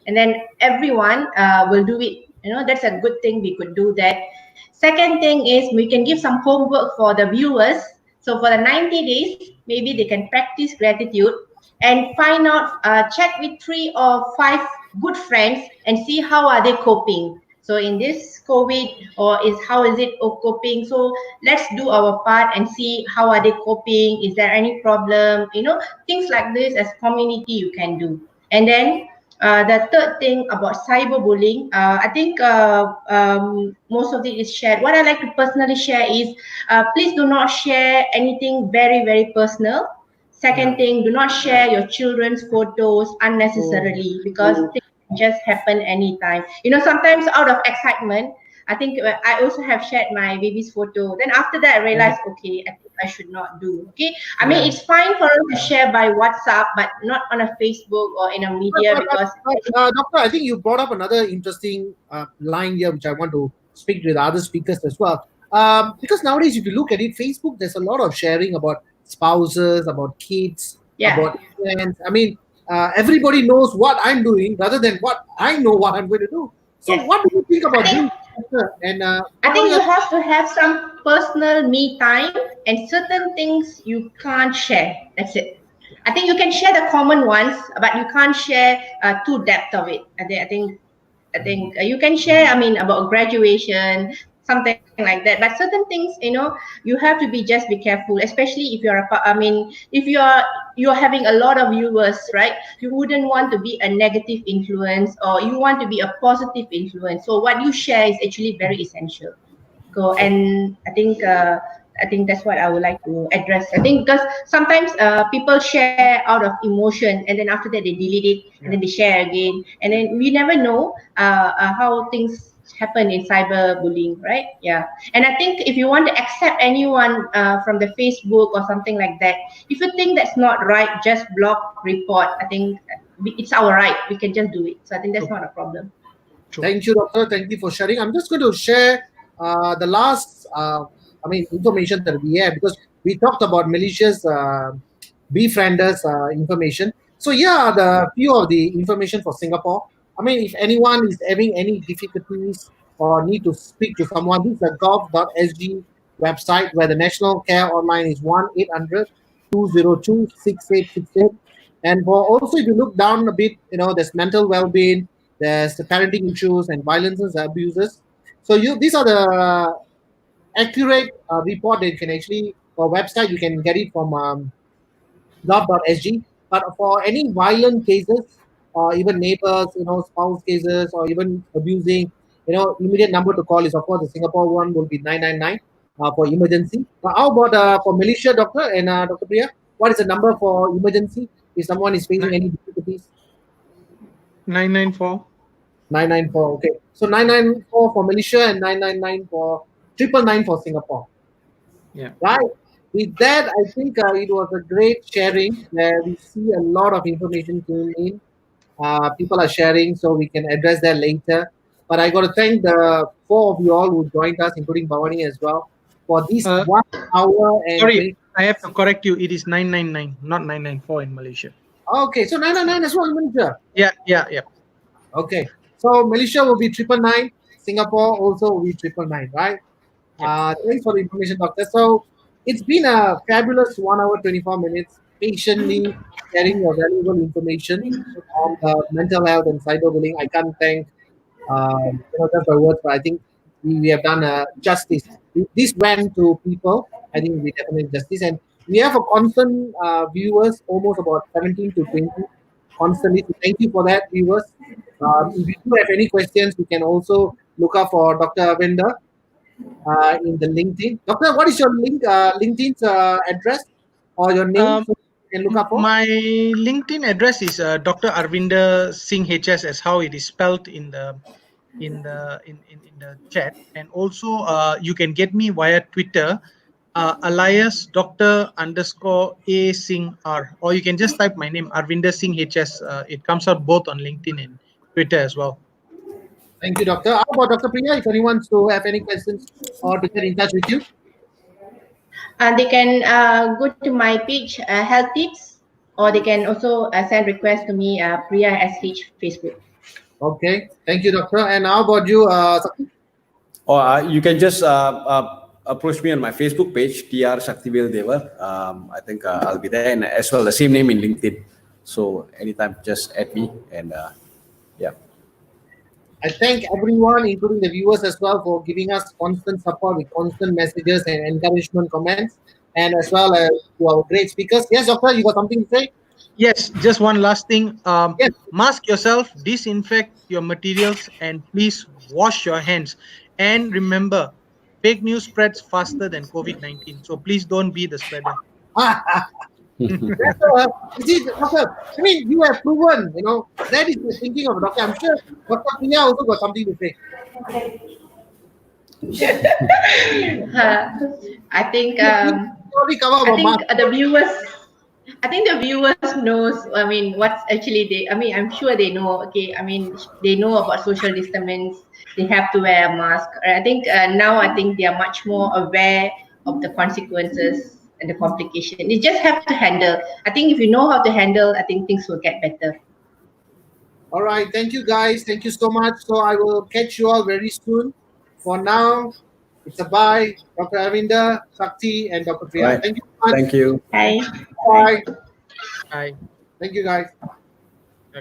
and then everyone will do it. You know, that's a good thing. We could do that. Second thing is we can give some homework for the viewers. So for the 90 days, maybe they can practice gratitude and find out, check with 3 or 5 good friends and see how are they coping. So in this COVID, or is how is it coping? So let's do our part and see how are they coping. Is there any problem? You know, things like this as community you can do. And then the third thing about cyberbullying, I think most of it is shared. What I like to personally share is, please do not share anything very, very personal. Second thing, do not share your children's photos unnecessarily, because things can just happen anytime. You know, sometimes out of excitement, I think I also have shared my baby's photo. Then after that, I realized, okay, I think I should not do. Okay, I mean, it's fine for us to share by WhatsApp, but not on a Facebook or in a media, because Doctor, I think you brought up another interesting line here, which I want to speak with other speakers as well. Because nowadays, if you look at it, Facebook, there's a lot of sharing about spouses, about kids, yeah. about friends. I mean, everybody knows what I'm doing rather than what I know what I'm going to do. So, Yes. what do you think I about think this, doctor? And I what are think your you have to have some personal me time, and certain things you can't share. That's it. I think you can share the common ones, but you can't share too depth of it. I think you can share. I mean, about graduation, something like that. But certain things, you have to be just be careful, especially if you're I mean, if you're having a lot of viewers, right? You wouldn't want to be a negative influence, or you want to be a positive influence. So what you share is actually very essential. Go, and I think that's what I would like to address. I think because sometimes people share out of emotion, and then after that they delete it, and then they share again, and then we never know how things happen in cyberbullying, right? Yeah. And I think if you want to accept anyone from the Facebook or something like that, if you think that's not right, just block, report. I think it's our right. We can just do it. So I think that's not a problem. Thank you, doctor. Thank you for sharing. I'm just going to share the last, information that we have because we talked about Malaysia's befrienders information. So here are the few of the information for Singapore. I mean, if anyone is having any difficulties or need to speak to someone, this is the gov.sg website where the National Care Online is 1-800-202-6868. And for also, if you look down a bit, there's mental well-being, there's the parenting issues and violence and abuses. So these are the accurate report that you can actually, or website, you can get it from gov.sg. But for any violent cases, or even neighbors, spouse cases, or even abusing, immediate number to call is, of course, the Singapore one will be 999 for emergency. How about for Malaysia, doctor, and Dr. Priya? What is the number for emergency if someone is facing any difficulties? 994. 994. Okay. So 994 for Malaysia and 999 for 999 for Singapore. Yeah. Right. With that, I think it was a great sharing where we see a lot of information coming in. People are sharing, so we can address that later. But I got to thank the four of you all who joined us, including Bavani as well, for this Uh, 1 hour and Sorry, 20. I have to correct you. It is 999, not 994 in Malaysia. Okay, so 999 as well, Malaysia. Yeah. Okay, so Malaysia will be 999. Singapore also will be 999, right? Thanks for the information, doctor. So it's been a fabulous 1 hour, 24 minutes, patiently sharing your valuable information on mental health and cyberbullying. I can't thank just by words, but I think we have done justice. This went to people. I think we definitely justice, and we have a constant viewers, almost about 17 to 20 constantly. So thank you for that, viewers. If you do have any questions, you can also look up for Dr. Arvinder in the LinkedIn. Doctor, what is your LinkedIn's address or your name so you can look up for? My LinkedIn address is Dr. Arvinder-Sing HS, as how it is spelled in the in the chat, and also you can get me via Twitter, alias Dr. _ A Singh R, or you can just type my name, Arvinder-Sing HS. It comes out both on LinkedIn and Twitter as well. Thank you, Doctor. How about Dr. Priya? If anyone wants to have any questions or to get in touch with you, They can go to my page, Health Tips, or they can also send requests to me, Priya SH Facebook. okay. Thank you, Doctor. And how about you, Sakthi? Or you can just approach me on my Facebook page, TR Sakthivel Deva. I think I'll be there, and as well the same name in LinkedIn. So anytime, just add me, and yeah. I thank everyone, including the viewers as well, for giving us constant support with constant messages and encouragement comments, and as well as to our great speakers. Yes, Doctor, you got something to say? Yes, just one last thing. Yes. Mask yourself, disinfect your materials, and please wash your hands. And remember, fake news spreads faster than COVID-19. So please don't be the spreader. You see, Doctor, I mean, you have proven, that is the thinking of a doctor. I'm sure Dr. Priya also got something to say. I think Only cover about mask. the viewers. I think the viewers knows. I mean, what's actually they. I mean, I'm sure they know. Okay, I mean, they know about social distance. They have to wear a mask. I think now I think they are much more aware of the consequences and the complication. You just have to handle. I think if you know how to handle, I think things will get better. All right. Thank you, guys. Thank you so much. So I will catch you all very soon. For now, it's a bye. Dr. Arvinder, Sakthi, and Dr. Priya. Right. Thank you so much. Thank you. Bye. Bye. Bye. Thank you, guys.